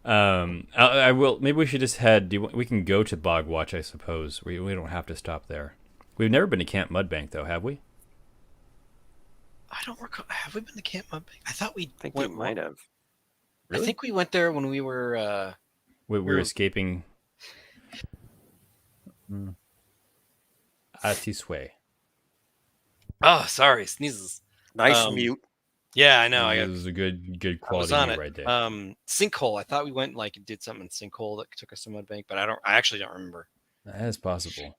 I will. Maybe we should just head. We can go to Bogwatch, I suppose. We don't have to stop there. We've never been to Camp Mudbank, though, have we? I don't recall. Have we been to Camp Mudbank? I thought we I think we might have. Really? I think we went there when we were. We were escaping. Atiswe. Oh, sorry, sneezes. Nice mute. Yeah, I know. This is a good I was quality on mute it. right there. Sinkhole. I thought we went like did something in Sinkhole that took us to Mudbank, but I actually don't remember. That is possible.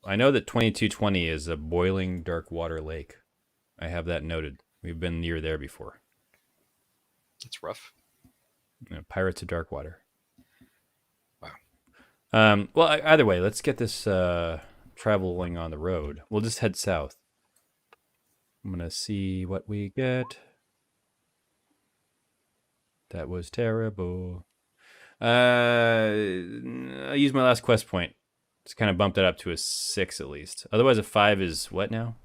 I know that 2220 is a boiling dark water lake. I have that noted. We've been near there before. It's rough. Pirates of Darkwater. Wow. Well, either way, let's get this traveling on the road. We'll just head south. I'm going to see what we get. That was terrible. I used my last quest point. Just kind of bumped it up to a 6 at least. Otherwise, a 5 is what now?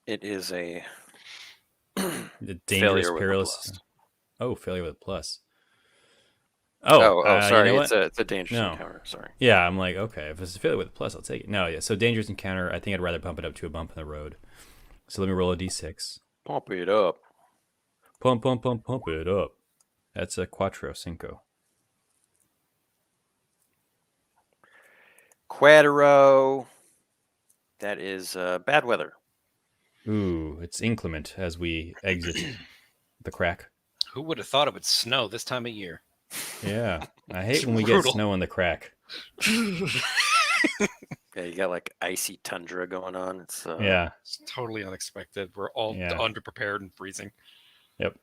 It is a The dangerous, failure with a perilous. plus. Oh, failure with a plus. Oh, Oh, you sorry. know It's what? a dangerous No. encounter. Sorry. Yeah, I'm like, okay, if it's affiliated with a plus, I'll take it. No, yeah. So dangerous encounter. I think I'd rather bump it up to a bump in the road. So let me roll a d6. Pump it up. Pump, pump, pump, pump it up. That's a quattro cinco. Quattro. That is bad weather. Ooh, it's inclement as we exit the crack. Who would have thought it would snow this time of year? Yeah, I It's hate when we get brutal. snow in the crack. Yeah, you got like icy tundra going on. It's Yeah, It's totally unexpected. We're all Yeah. underprepared and freezing. yep.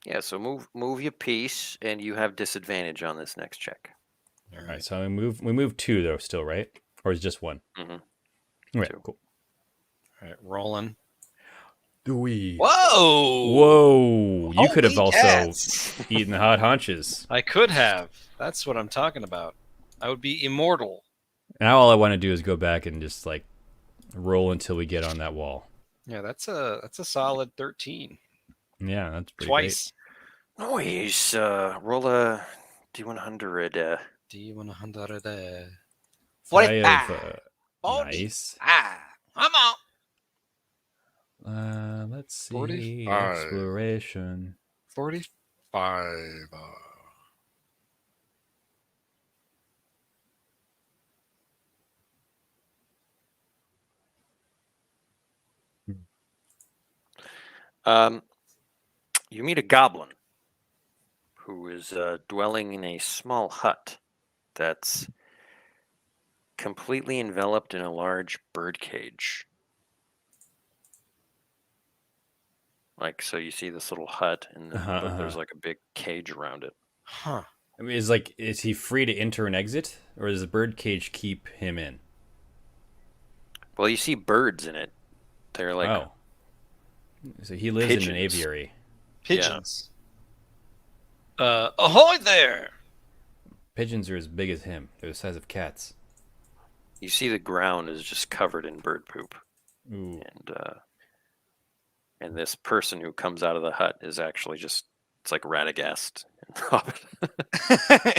Yeah, so move your piece, and you have disadvantage on this next check. All All right. right, so we move two though, still, right? Or is it just one? Mm-hmm. Right, Two. cool. All right, rolling. Do we? Whoa! Whoa! You could have Holy also cats. eaten the hot haunches. I could have. That's what I'm talking about. I would be immortal. Now all I want to do is go back and just like roll until we get on that wall. Yeah, that's a solid 13. Yeah, that's pretty Twice. Nice. Roll a D100. D100 there. great. I have, 40. nice. Come on. Let's see. 45. Exploration. 45. You meet a goblin who is dwelling in a small hut that's completely enveloped in a large bird cage. Like, so you see this little hut, and but there's like a big cage around it. Huh. I mean, is he free to enter and exit, or does the bird cage keep him in? Well, you see birds in it. They're like, oh, so he lives in an pigeons. aviary. Pigeons. Ahoy there! Pigeons are as big as him. They're the size of cats. you see the ground is just covered in bird poop, Ooh. and this person who comes out of the hut is actually it's like Radagast.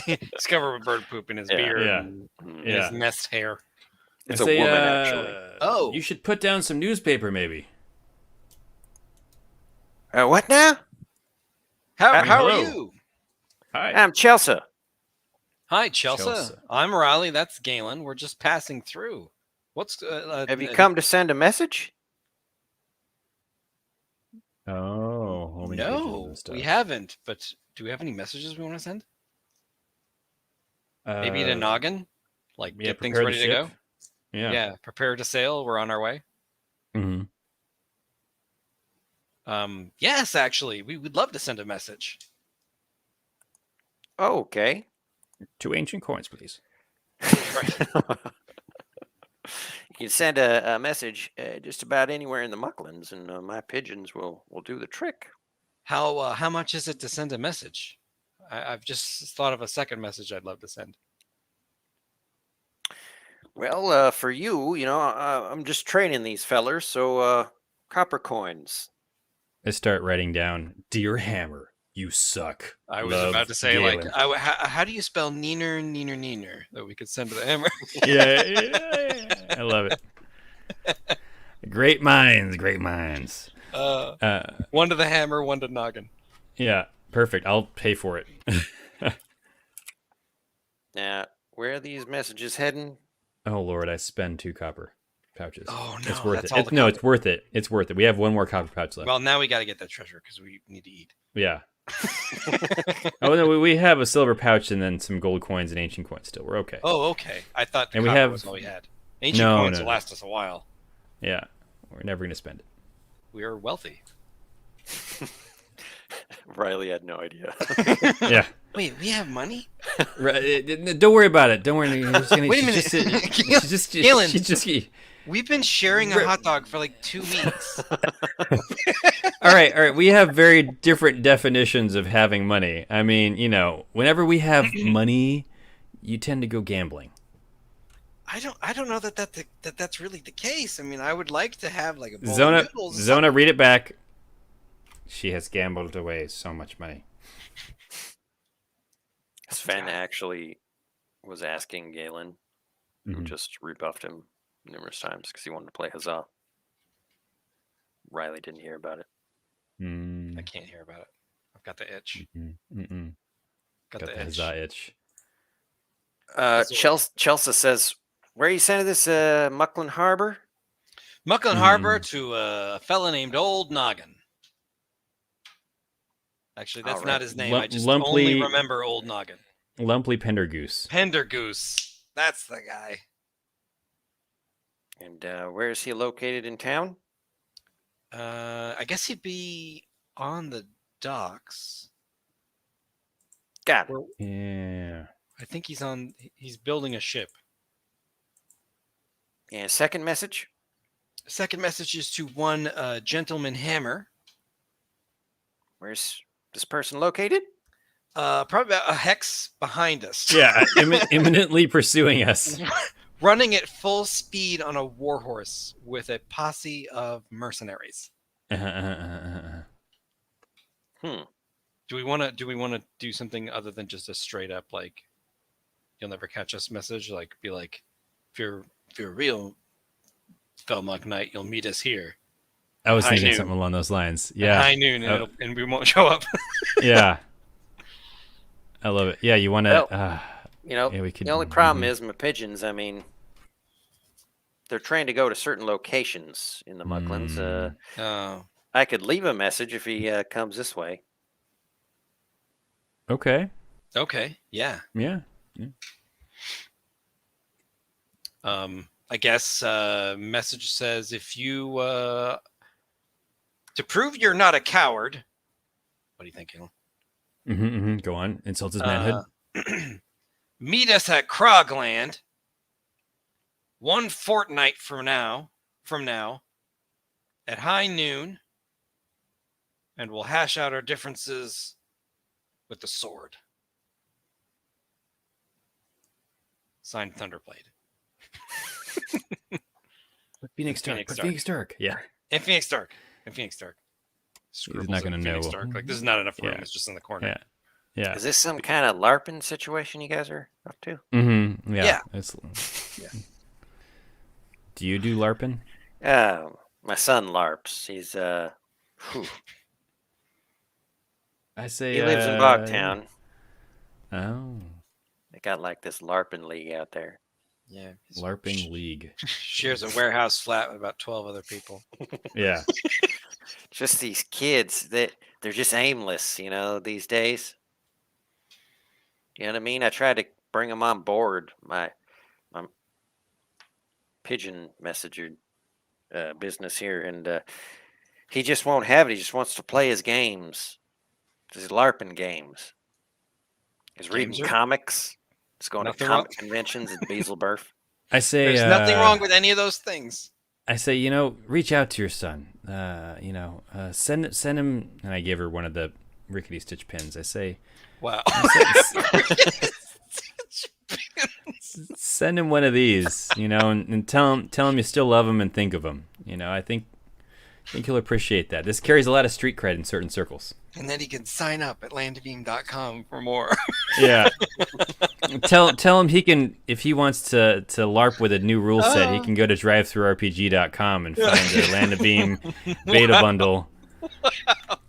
He's covered with bird poop in his Yeah. beard Yeah. and Mhm. in his nest hair. It's I a say, woman, actually. Oh. You should put down some newspaper, maybe. What now? How are hello. you? Hi. I'm Chelsea. Hi, Chelsea. Chelsea. I'm Riley. That's Galen. We're just passing through. What's Have you come to send a message? Oh, homing pigeons No, and stuff. we haven't. But do we have any messages we want to send? Maybe to Noggin? Like Yeah, get things prepare ready the to go? ship. Yeah. Yeah, prepare to sail. We're on our way. Mm-hmm. Yes, actually, we would love to send a message. Oh, okay. 2 ancient coins, please. You can send a message just about anywhere in the Mucklands, and my pigeons will do the trick. How much is it to send a message? I've just thought of a second message I'd love to send. Well, for you, I'm just training these fellers, so copper coins. I start writing down, "Dear Hammer, you suck." I was Love, about to say, Galen. how do you spell neener that we could send to the hammer? yeah, I love it. Great minds, great minds. One to the hammer, one to Noggin. Yeah, perfect. I'll pay for it. Now, where are these messages heading? Oh Lord, I spend 2 copper pouches. Oh, no, it's worth that's it. all the No, copper. it's worth it. It's worth it. We have 1 more copper pouch left. Well, now we got to get that treasure because we need to eat. Yeah. Oh no, we have a silver pouch and then some gold coins and ancient coins still. We're okay. Oh, okay. I thought the And we copper have- was all we had. Ancient No, coins no, will no. last us a while. Yeah, we're never gonna spend it. We are wealthy. Riley had no idea. Yeah. Wait, we have money? Right, don't worry about it. Don't worry. Wait a minute. Galen. We've been sharing a hot dog for like 2 weeks. All right. We have very different definitions of having money. I mean, whenever we have money, you tend to go gambling. I don't know that's really the case. I mean, I would like to have like a bowl of Zona, noodles. read it back. She has gambled away so much money. Sven actually was asking Galen, who Mhm. just rebuffed him numerous times because he wanted to play Huzzah. Riley didn't hear about it. I can't hear about it. I've got the itch. Got the itch. Huzzah itch. Chelsea says, "Where are you sending this? Mucklin Harbor." Mucklin Harbor to a fella named Old Noggin. Actually, that's not his name. I just only remember Old Noggin. Lumply Pendergoose. Pendergoose. That's the guy. And where is he located in town? I guess he'd be on the docks. Got it. Yeah. I think he's building a ship. And second message? Second message is to one Gentleman Hammer. Where's this person located? Probably about a hex behind us. Yeah, imminently pursuing us. Running at full speed on a warhorse with a posse of mercenaries. Hmm. Do we want to do something other than just a straight up like you'll never catch us message? Like be like, if you're a real Felmuk Knight, you'll meet us here. I was thinking something along those lines. Yeah. At high noon, and we won't show up. Yeah. I love it. Yeah, you want to... the only problem is my pigeons, I mean, they're trained to go to certain locations in the Mucklins. I could leave a message if he comes this way. Okay. Yeah. Yeah. I guess message says if you to prove you're not a coward. What do you think, Galen? Go on. Insult his manhood. Meet us at Krogland 1 fortnight from now at high noon, and we'll hash out our differences with the sword. Signed, Thunderblade. Phoenix Dark. Yeah. And Phoenix Dark. He's not going to know. Dark. Like, this is not enough room. It's just in the corner. Yeah. Is this some kind of LARPing situation you guys are up to? Mm-hmm. Yeah. Yeah. Do you do LARPing? My son LARPs. He's I say he lives in Bogtown. Oh. They got like this LARPing league out there. Yeah. LARPing league. Shares a warehouse flat with about 12 other people. Yeah. Just these kids that they're just aimless, these days. You know what I mean? I tried to bring them on board my pigeon messenger business here, and he just won't have it. He just wants to play his games, his LARPing games. He's reading comics. He's going to comic conventions at Beaselberf. I say there's nothing wrong with any of those things. I say, reach out to your son. Send him. And I gave her one of the rickety stitch pins. I say, wow. Send him one of these, and tell him you still love him and think of him. I think he'll appreciate that. This carries a lot of street cred in certain circles. And then he can sign up at landofbeam.com for more. Yeah. Tell him he can, if he wants to LARP with a new rule set, he can go to drivethroughrpg.com and find the Land of Beam beta bundle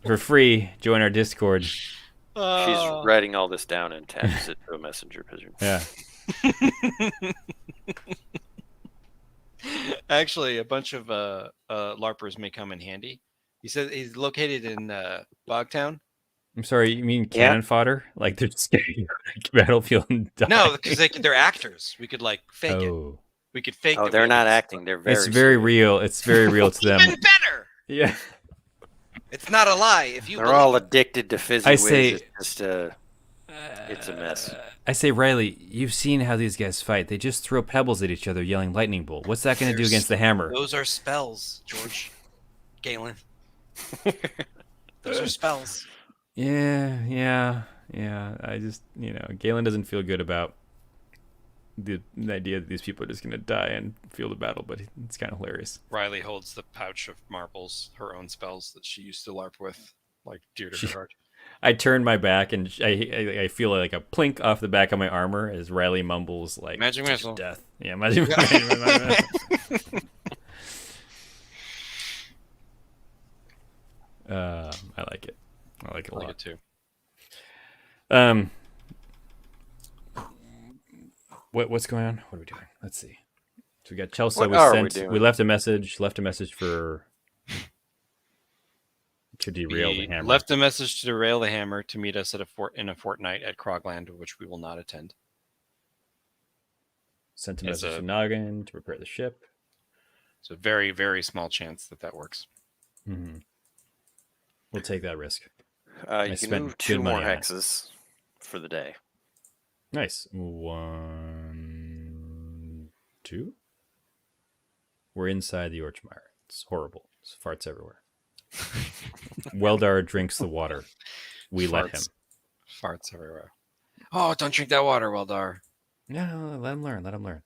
for free. Join our Discord. She's writing all this down and taps it to a messenger pigeon. Yeah. Actually, a bunch of LARPers may come in handy. He says he's located in Bogtown. I'm sorry, you mean cannon fodder? Like they're just getting battlefield and die? No, because they're actors. We could fake it. We could fake. Oh, they're not acting. They're very. It's very real. It's very real to them. Even better. Yeah. It's not a lie. If they're all addicted to physical. I say, it's a mess. I say, Riley, you've seen how these guys fight. They just throw pebbles at each other, yelling lightning bolt. What's that going to do against the hammer? Those are spells, George. Galen. Those are spells. Yeah. I just, Galen doesn't feel good about the idea that these people are just going to die and feel the battle, but it's kind of hilarious. Riley holds the pouch of marbles, her own spells that she used to LARP with. like dear to her heart. I turn my back and I feel like a plink off the back of my armor as Riley mumbles like Magic "Touch missile." of death. Yeah, magic. I like it. I like it a I like lot. it too. What's going on? What are we doing? Let's see. So we got Chelsea. What We are we sent. doing? We left a message. Left a message for to derail the We hammer. left a message to derail the hammer to meet us at in a fortnight at Krogland, which we will not attend. Sent a As message a- to Noggin to prepare the ship. It's a very, very small chance that works. Mm-hmm. We'll take that risk. You can spent move good 2 more money on it. hexes for the day. Nice. 1, 2. We're inside the Orchmire. It's horrible. It's farts everywhere. Weldar drinks the water. We let him. Farts everywhere. Oh, don't drink that water, Weldar. No, let him learn. Let him learn.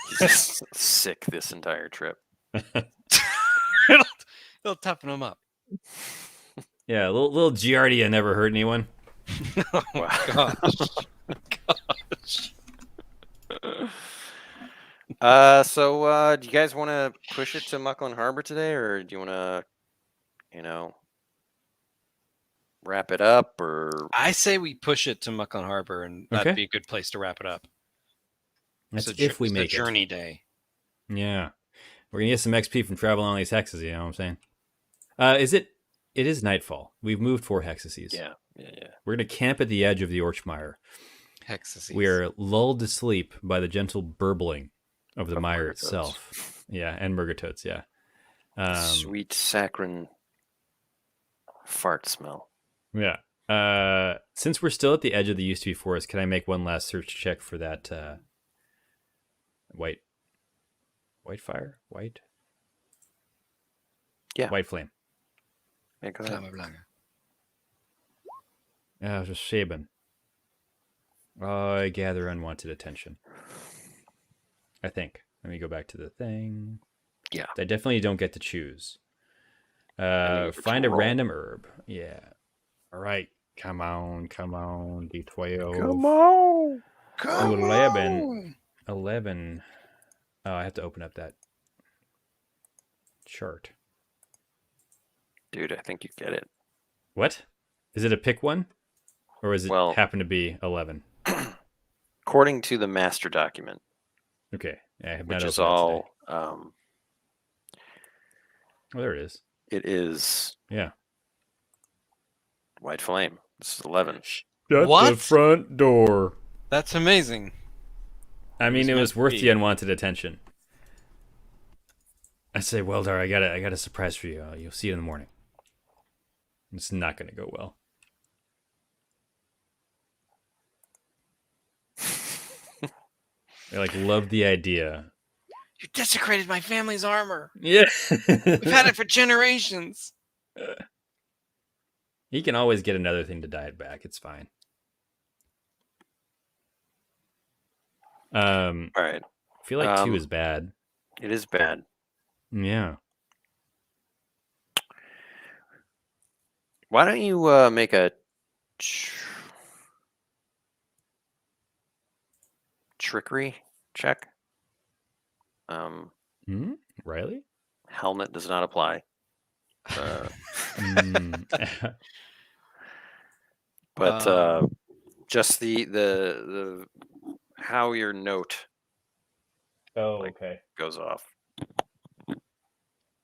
He's just sick this entire trip. It'll toughen him up. Yeah, little Giardia never hurt anyone. Wow. Gosh. So do you guys want to push it to Mucklin Harbor today, or do you want to, wrap it up, or I say we push it to Mucklin Harbor, and Okay. that'd be a good place to wrap it up. That's It's if we it's make a journey day. it. Yeah. We're going to get some XP from traveling on these hexes, you know what I'm saying? It is nightfall. We've moved 4 hexes. yeah. We're going to camp at the edge of the Orchmire. Hexes. We are lulled to sleep by the gentle burbling of the Of mire murgatroyds. itself. Yeah, and murgatroyds, yeah. Sweet saccharine fart smell. Yeah. Since we're still at the edge of the used to be forest, can I make one last search check for that white fire? White? Yeah. White flame. Yeah, go ahead. Flama Blanca. Just Shaban. I gather unwanted attention. I think. Let me go back to the thing. Yeah. I definitely don't get to choose. you get to Find a roll. random herb. Yeah. All right. Come on. D12. on. 11. Oh, I have to open up that chart. Dude, I think you get it. What? Is it a pick one? Or is it Well- happen to be 11? According to the master document, Okay. I have which not is opened all, it today. Oh, there it is. it is Yeah. white flame. This is 11. Shut the What? front door. That's amazing. I mean, it meant was to worth be. the unwanted attention. I say, Weldar, I got a surprise for you. You'll see it in the morning. It's not going to go well. I love the idea. You desecrated my family's armor. Yeah. We've had it for generations. He can always get another thing to dye it back. It's fine. All right. I feel like 2 Um, is bad. It is bad. Yeah. Why don't you make a trickery check? Riley? Helmet does not apply. Mm. But just the how your note Oh, Like- okay. goes off.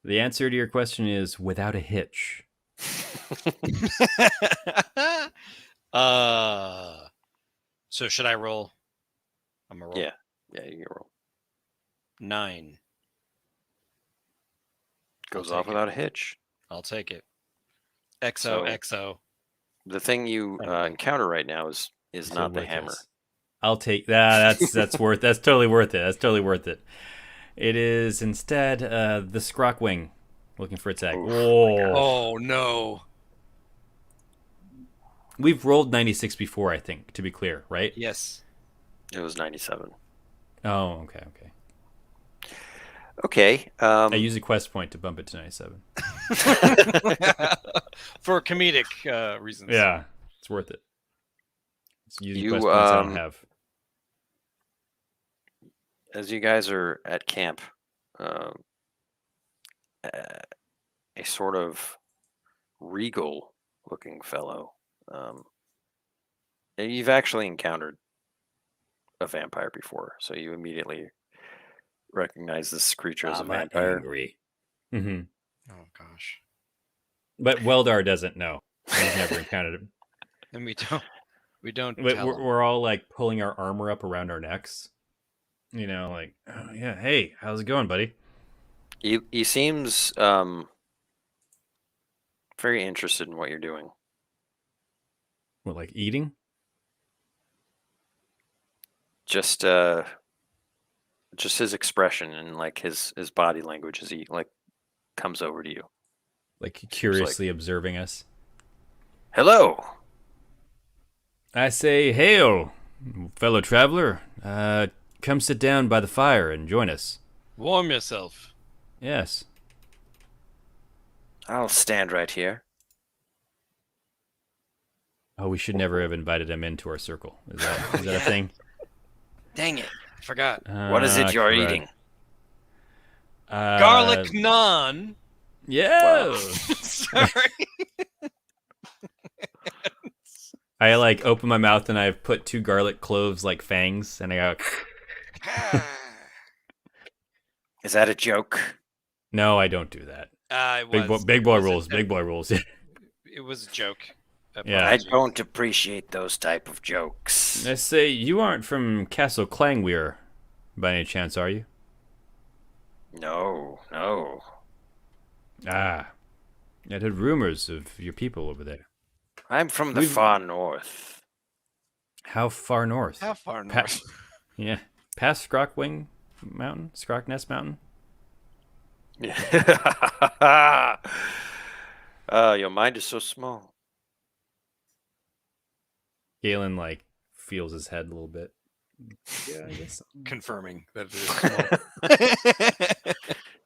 The answer to your question is without a hitch. So should I roll? I'm gonna roll. Yeah. Yeah, you can roll. 9. Goes I'll off take it. without a hitch. I'll take it. XO, So- XO. The thing you encounter right now is not the hammer. I'll take that. That's worth. That's totally worth it. That's totally worth it. It is instead the Scrock Wing, looking for its egg. Oof, Oh, Oh, no. we've rolled 96 before, I think. To be clear, right? Yes. It was 97. Oh, okay. Okay. I use a quest point to bump it to 97. For comedic reasons. Yeah, it's worth it. It's using You, quest points I don't have. as you guys are at camp, um, a sort of regal-looking fellow. You've actually encountered a vampire before, so you immediately recognize this creature as a vampire. Angry. Mm-hmm. Oh gosh. But Weldar doesn't know. He's never encountered him. And we don't But tell him. we're all like pulling our armor up around our necks. You know, like, oh, yeah, hey, how's it going, buddy? He seems very interested in what you're doing. What, like eating? Just his expression and like his body language as he like comes over to you. Like curiously observing us. Hello. I say, hail, fellow traveler. Come sit down by the fire and join us. Warm yourself. Yes. I'll stand right here. Oh, we should never have invited him into our circle. Is that a thing? Dang it. I forgot. What is it you're crud. eating? Garlic naan. Yeah. Sorry. I like open my mouth and I've put 2 garlic cloves like fangs, and I go. Is that a joke? No, I don't do that. It Big boy was rules. a- Big boy rules. It was a joke. Yeah. I don't appreciate those type of jokes. I say, you aren't from Castle Clangweir, by any chance, are you? No. Ah, I'd heard rumors of your people over there. I'm from the We've- far north. How far north? How far Pa- north? Yeah, past Scrockwing Mountain, Scrocknest Mountain. Your mind is so small. Galen like feels his head a little bit. Yeah, I guess. Confirming that it is small.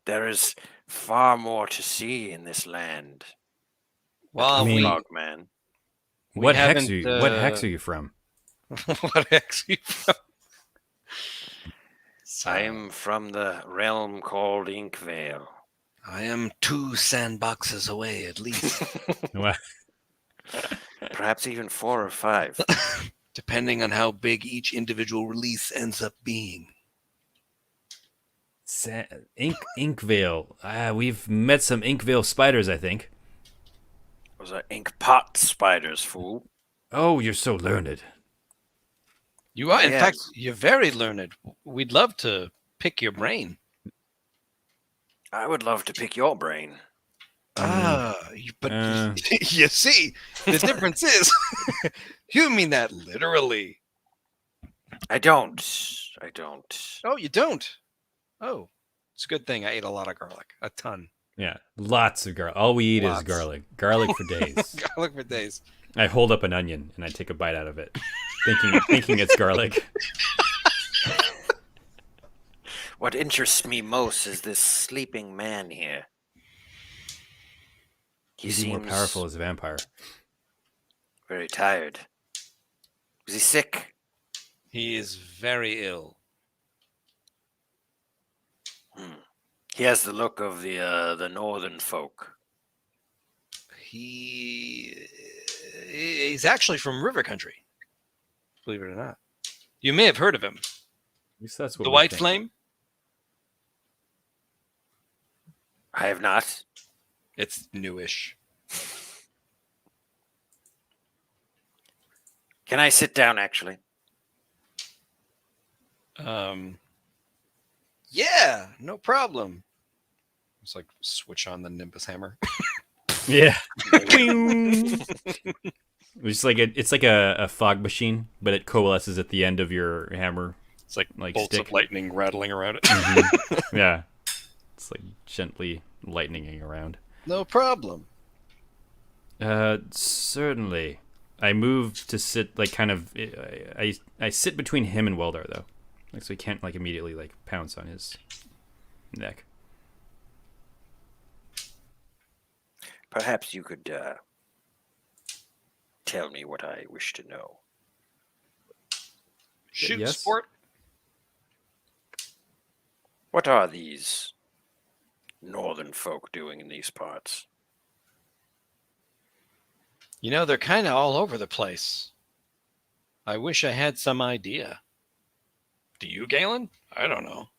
There is far more to see in this land. Well, I mean- Frog man. What hex haven't, are you? What hex are you from? what hex are you from? I am from the realm called Inkvale. I am 2 sandboxes away at least, Well, Perhaps even 4 or 5. depending on how big each individual release ends up being. Inkvale. We've met some Inkvale spiders, I think. Those are ink pot spiders, fool. Oh, you're so learned. You are, in Yes. fact, you're very learned. We'd love to pick your brain. I would love to pick your brain. But Uh. you see, the difference is, you mean that literally. I don't. Oh, you don't. Oh, it's a good thing I ate a lot of garlic, a ton. Yeah, lots of garlic. All we eat Lots. is garlic. Garlic for days. Garlic for days. I hold up an onion and I take a bite out of it, thinking it's garlic. What interests me most is this sleeping man here. He He's seems more powerful as a vampire. very tired. Is he sick? He is very ill. He has the look of the northern folk. He's actually from River Country. Believe it or not. You may have heard of him. At least that's what The we White think. Flame? I have not. It's newish. Can I sit down, actually? Yeah, no problem. It's like switch on the Nimbus hammer. Yeah. It's like a fog machine, but it coalesces at the end of your hammer. It's like, Like bolts stick. of lightning rattling around it. Yeah. It's like gently lightninging around. No problem. Certainly. I move to sit like kind of. I sit between him and Weldar though, like so he can't like immediately like pounce on his neck. Perhaps you could tell me what I wish to know. Shoot Yes? sport. What are these northern folk doing in these parts? You know, they're kind of all over the place. I wish I had some idea. Do you, Galen? I don't know.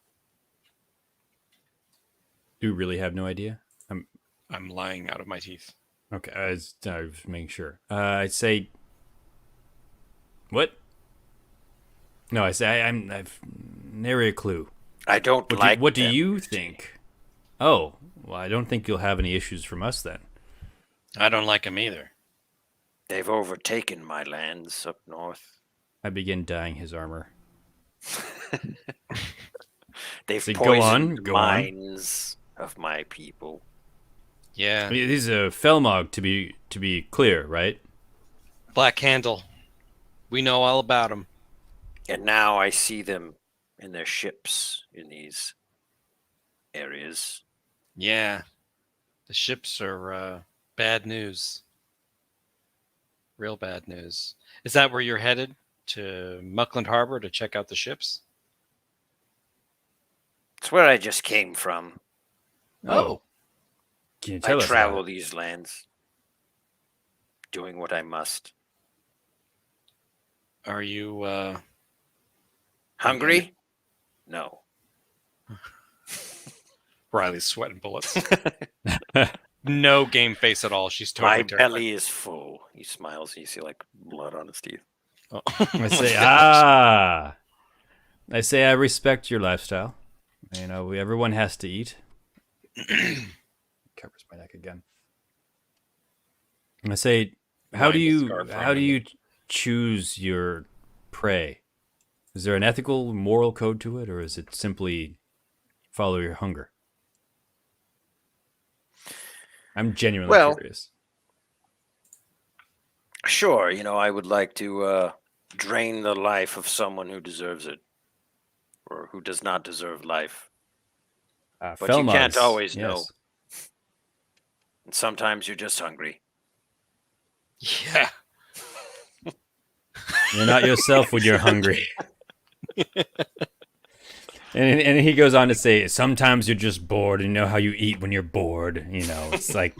Do you really have no idea? I'm lying out of my teeth. Okay, I was making sure. I'd say. What? No, I say I've nary a clue. I don't like What do them. you think? Oh, well, I don't think you'll have any issues from us then. I don't like them either. They've overtaken my lands up north. I begin dyeing his armor. They've So poisoned go on. minds of my people. Yeah. He's a Felmog, to be clear, right? Black Candle. We know all about them. And now I see them in their ships in these areas. Yeah. The ships are bad news. Real bad news. Is that where you're headed? To Muckland Harbor to check out the ships? It's where I just came from. Oh. Can you tell I us travel about it? these lands, doing what I must. Are you Hungry? No. Riley's sweating bullets? No game face at all. She's totally My terrified. belly is full. He smiles and you see like blood on his teeth. Oh. I say, I say I respect your lifestyle. You know, everyone has to eat. Covers my neck again. And I say, how do you choose your prey? Is there an ethical, moral code to it, or is it simply follow your hunger? I'm genuinely curious. Sure, I would like to drain the life of someone who deserves it, or who does not deserve life. But you can't always know. And sometimes you're just hungry. Yeah. You're not yourself when you're hungry. And he goes on to say, sometimes you're just bored, and you know how you eat when you're bored. It's like...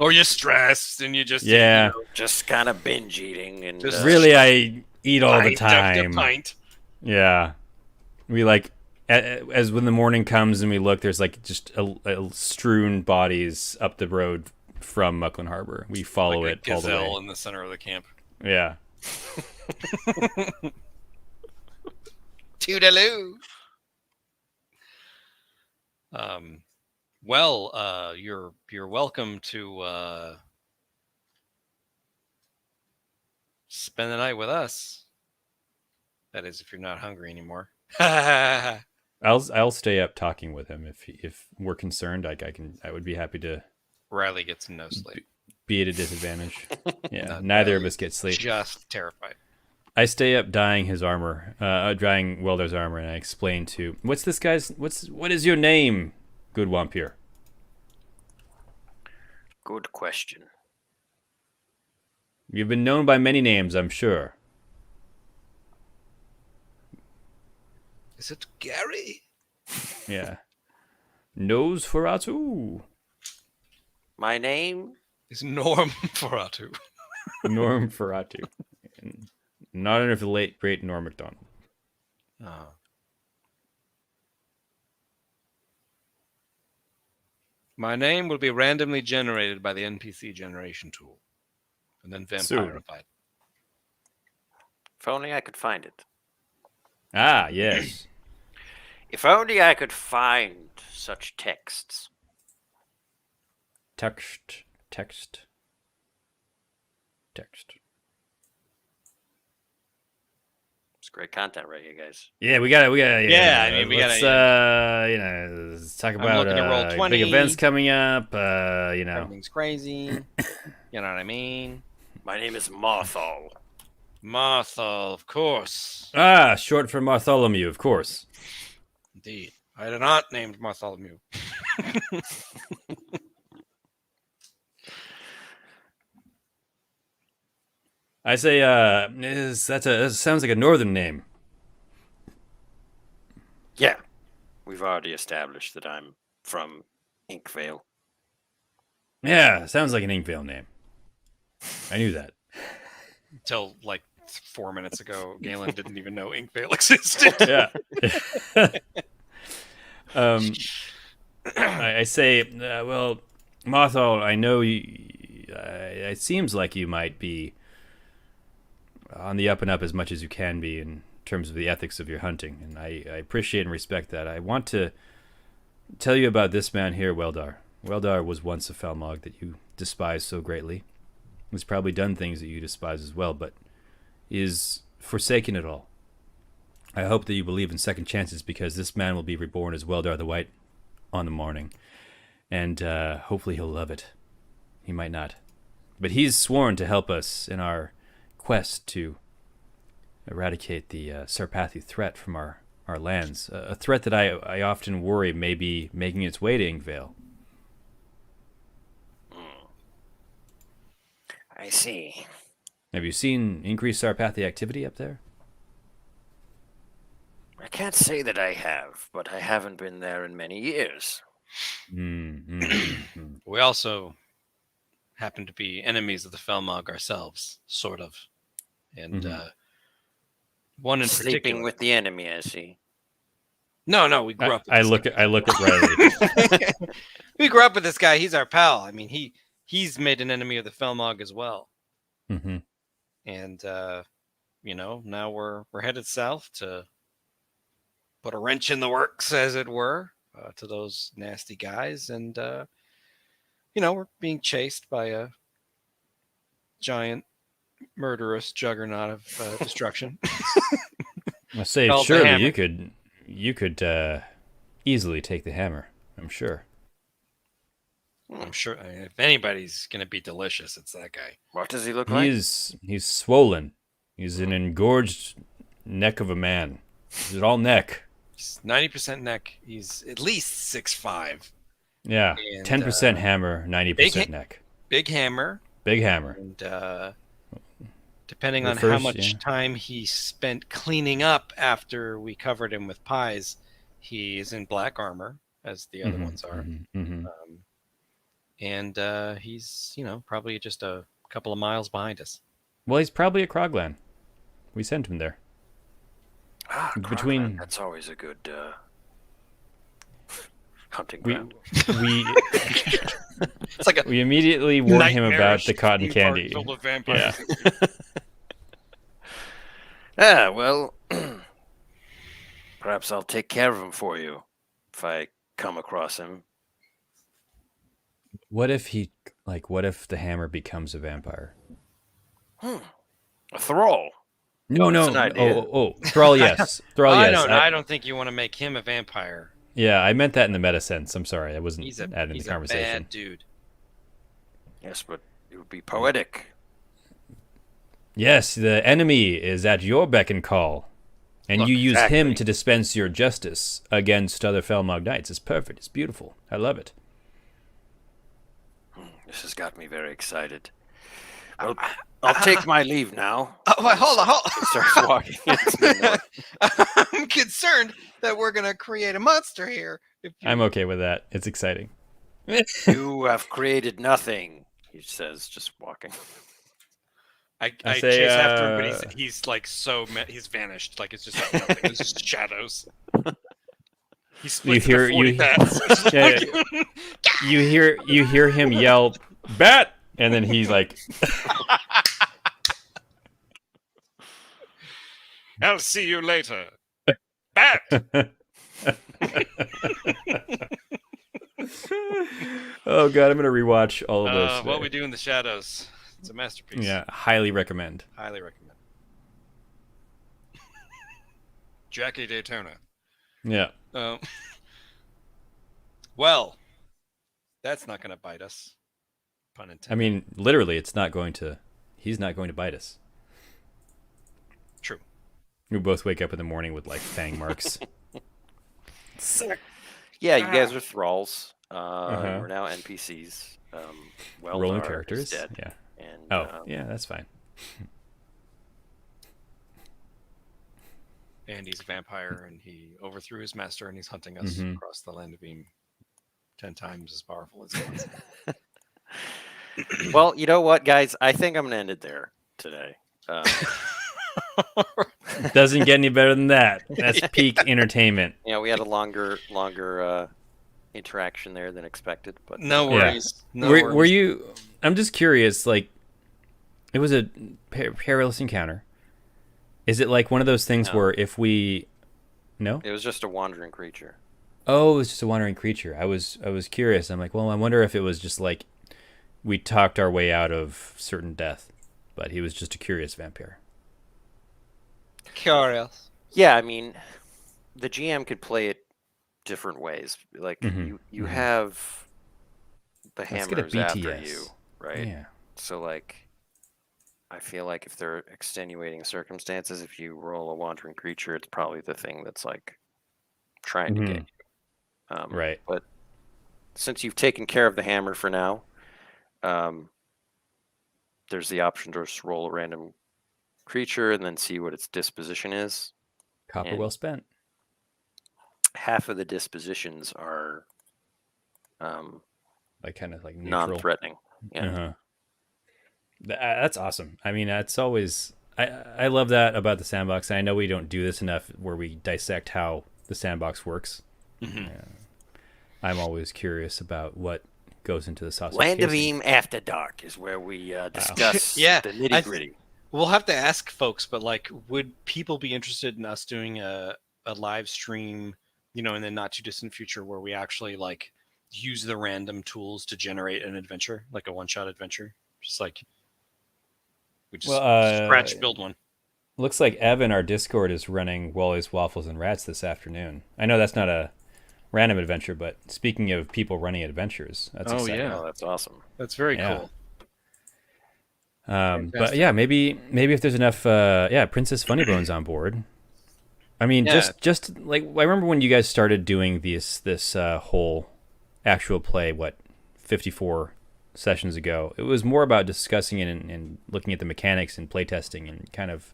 Or you're stressed and you just... Yeah. Just kind of binge eating. And really, I eat all the time. Pint. Yeah. We as when the morning comes and we look, there's like just a strewn bodies up the road from Muckland Harbor. We follow like it all the way. Gazelle in the center of the camp. Yeah. Toodaloo. Well, you're welcome to spend the night with us. That is, if you're not hungry anymore. I'll stay up talking with him if we're concerned. I would be happy to. Riley gets no sleep. Be at a disadvantage. Yeah, neither of us get sleep. Just terrified. I stay up dyeing his armor, drying Welder's armor, and I explain to what is your name, good Wampir? Good question. You've been known by many names, I'm sure. Is it Gary? Yeah. Nose Ferratu. My name is Norm Ferratu. Norm Ferratu. Not under the late great Norm MacDonald. Oh. My name will be randomly generated by the NPC generation tool, and then vampirified. If only I could find it. Ah, yes. If only I could find such texts. Text. It's great content right here, guys. Yeah, we got it. Yeah, I mean, we got to. Let's talk about looking to roll 20. big events coming up. Everything's crazy. You know what I mean? My name is Marthal. Marthal, of course. Ah, short for Bartholomew, of course. Indeed. I did not name Bartholomew. I say, that sounds like a northern name. Yeah, we've already established that I'm from Inkvale. Yeah, sounds like an Inkvale name. I knew that. Until like 4 minutes ago, Galen didn't even know Inkvale existed. Yeah. I say, well, Mothall, I know you. It seems like you might be on the up and up as much as you can be in terms of the ethics of your hunting, and I appreciate and respect that. I want to tell you about this man here, Weldar. Weldar was once a Felmog that you despise so greatly. He's probably done things that you despise as well, but is forsaken it all. I hope that you believe in second chances, because this man will be reborn as Weldar the White on the morning, and hopefully he'll love it. He might not. But he's sworn to help us in our quest to eradicate the Sarpathy threat from our lands. A threat that I often worry may be making its way to Inkvale. I see. Have you seen increased Sarpathy activity up there? I can't say that I have, but I haven't been there in many years. We also happen to be enemies of the Felmog ourselves, sort of. And one in Sleeping particular. with the enemy, I see. No, we grew up with I this look guy. at Riley. We grew up with this guy. He's our pal. I mean, he's made an enemy of the Felmog as well. Mm-hmm. And now we're headed south to put a wrench in the works, as it were, to those nasty guys. And we're being chased by a giant murderous juggernaut of destruction. I say, Called the surely hammer. you could easily take the hammer. I'm sure. I'm sure if anybody's gonna be delicious, it's that guy. What does he look like? He's swollen. He's an engorged neck of a man. He's all neck. He's 90% neck. He's at least 6'5". Yeah, And, 10% hammer, 90% neck. Big hammer. Big hammer. And depending on how Refers- much yeah. time he spent cleaning up after we covered him with pies, he's in black armor, as the other ones are. And he's, probably just a couple of miles behind us. Well, he's probably at Krogland. We sent him there. Between- Krogland, that's always a good hunting We ground. we It's like a we immediately warned him about nightmarish the cotton theme park candy. filled with vampires. Yeah, well, perhaps I'll take care of him for you if I come across him. What if the hammer becomes a vampire? A thrall. No, That's an idea. Thrall, yes. Thrall, yes. I don't think you want to make him a vampire. Yeah, I meant that in the meta sense. I'm sorry, I wasn't He's adding a the conversation. bad dude. Yes, but it would be poetic. Yes, the enemy is at your beck and call, and Look, you use him exactly. to dispense your justice against other Felmog knights. It's perfect. It's beautiful. I love it. This has got me very excited. I'll take my leave now. Oh, wait, hold on. He starts walking. It's midnight. I'm concerned that we're going to create a monster here. I'm okay with that. It's exciting. You have created nothing, he says, just walking. I say, chase after him, but he's like he's vanished. Like it's just nothing. It's just shadows. He splits hear- into 40 you- bats. Yeah, you hear him yell, "Bat!" and then he's like, I'll see you later. Bat! "Oh God, I'm gonna rewatch all of this." What we do in the shadows. It's a masterpiece. Yeah, highly recommend. Highly recommend. Jackie Daytona. Yeah. Well, that's not going to bite us. Pun intended. I mean, literally, he's not going to bite us. True. We both wake up in the morning with like fang marks. Yeah, you guys are thralls. Uh-huh. We're now NPCs. Rolling Weldar is characters. dead. Yeah. And Oh, yeah, that's fine. And he's a vampire, and he overthrew his master, and he's hunting us Mhm. across the land of Beam, 10 times as powerful as he was. well, you know what, guys? I think I'm gonna end it there today. Doesn't get any better than that. That's peak entertainment. Yeah, we had a longer interaction there than expected, but No Yeah. worries. No Were worries. you? I'm just curious. Like, it was a perilous encounter. Is it like one of those things No. where if we, no? it was just a wandering creature. Oh, it was just a wandering creature. I was curious. I'm like, well, I wonder if it was just like we talked our way out of certain death, but he was just a curious vampire. Curious. Yeah, I mean, the GM could play it different ways. Like Mhm, you mhm. have the Let's get a hammers after BTS. you, right? Yeah. So like, I feel like if there are extenuating circumstances, if you roll a wandering creature, it's probably the thing that's like trying to get Mhm. you. Right. But since you've taken care of the hammer for now, there's the option to just roll a random creature and then see what its disposition is. Copper And well spent. half of the dispositions are Like kind of like neutral. non-threatening. Yeah. Uh-huh. That's awesome. I mean, that's always I love that about the sandbox. I know we don't do this enough where we dissect how the sandbox works. Mhm. I'm always curious about what goes into the sausage Land of casing. Eam After Dark is where we discuss Yeah, the nitty gritty. We'll have to ask folks, but like, would people be interested in us doing a live stream, in the not too distant future where we actually like use the random tools to generate an adventure, like a one-shot adventure? Just like we just scratch build one. Looks like Evan, our Discord, is running Wally's Waffles and Rats this afternoon. I know that's not a random adventure, but speaking of people running adventures, that's exciting. Yeah. Oh, that's awesome. That's very Yeah. cool. But yeah, maybe if there's enough, Princess Funny Bones on board. I mean, Yeah. just like I remember when you guys started doing this whole actual play, 54 sessions ago. It was more about discussing it and looking at the mechanics and playtesting and kind of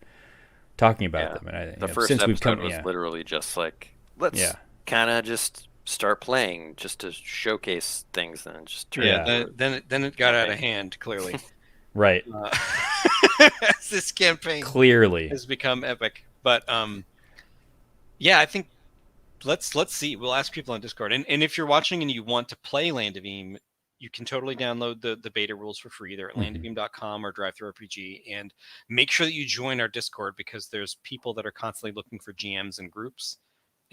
talking about Yeah. them. And The first episode was literally just like, let's kind of just start playing just to showcase things and just turn Yeah. into a- Then it got out of hand. Clearly, right. this campaign Clearly. has become epic. But yeah, I think let's see. We'll ask people on Discord, and if you're watching and you want to play Land of Eam, you can totally download the beta rules for free. They're at landobeam.com or DriveThruRPG, and make sure that you join our Discord because there's people that are constantly looking for GMs and groups,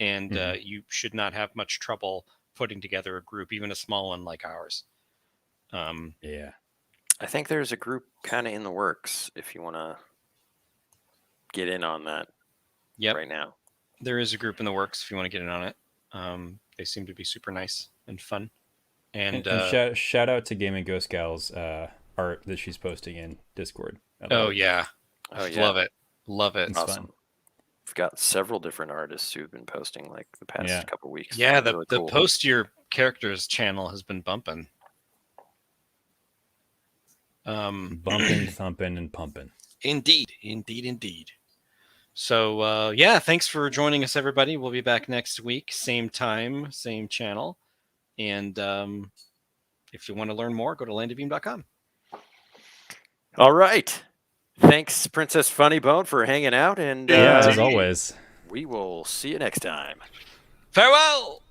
and you should not have much trouble putting together a group, even a small one like ours. Yeah. I think there's a group kind of in the works if you want to get in on that right now. There is a group in the works if you want to get in on it. They seem to be super nice and fun. And shout out to Gaming Ghost Gal's art that she's posting in Discord. Love it. It's awesome. fun. We've got several different artists who've been posting like the past couple weeks. Yeah, It's really cool. the Post Your Characters channel has been bumping. Bumping, thumping, and pumping. Indeed. So thanks for joining us, everybody. We'll be back next week, same time, same channel. And if you want to learn more, go to landobeam.com. All right. Thanks, Princess Funnybone, for hanging out. And as always, we will see you next time. Farewell!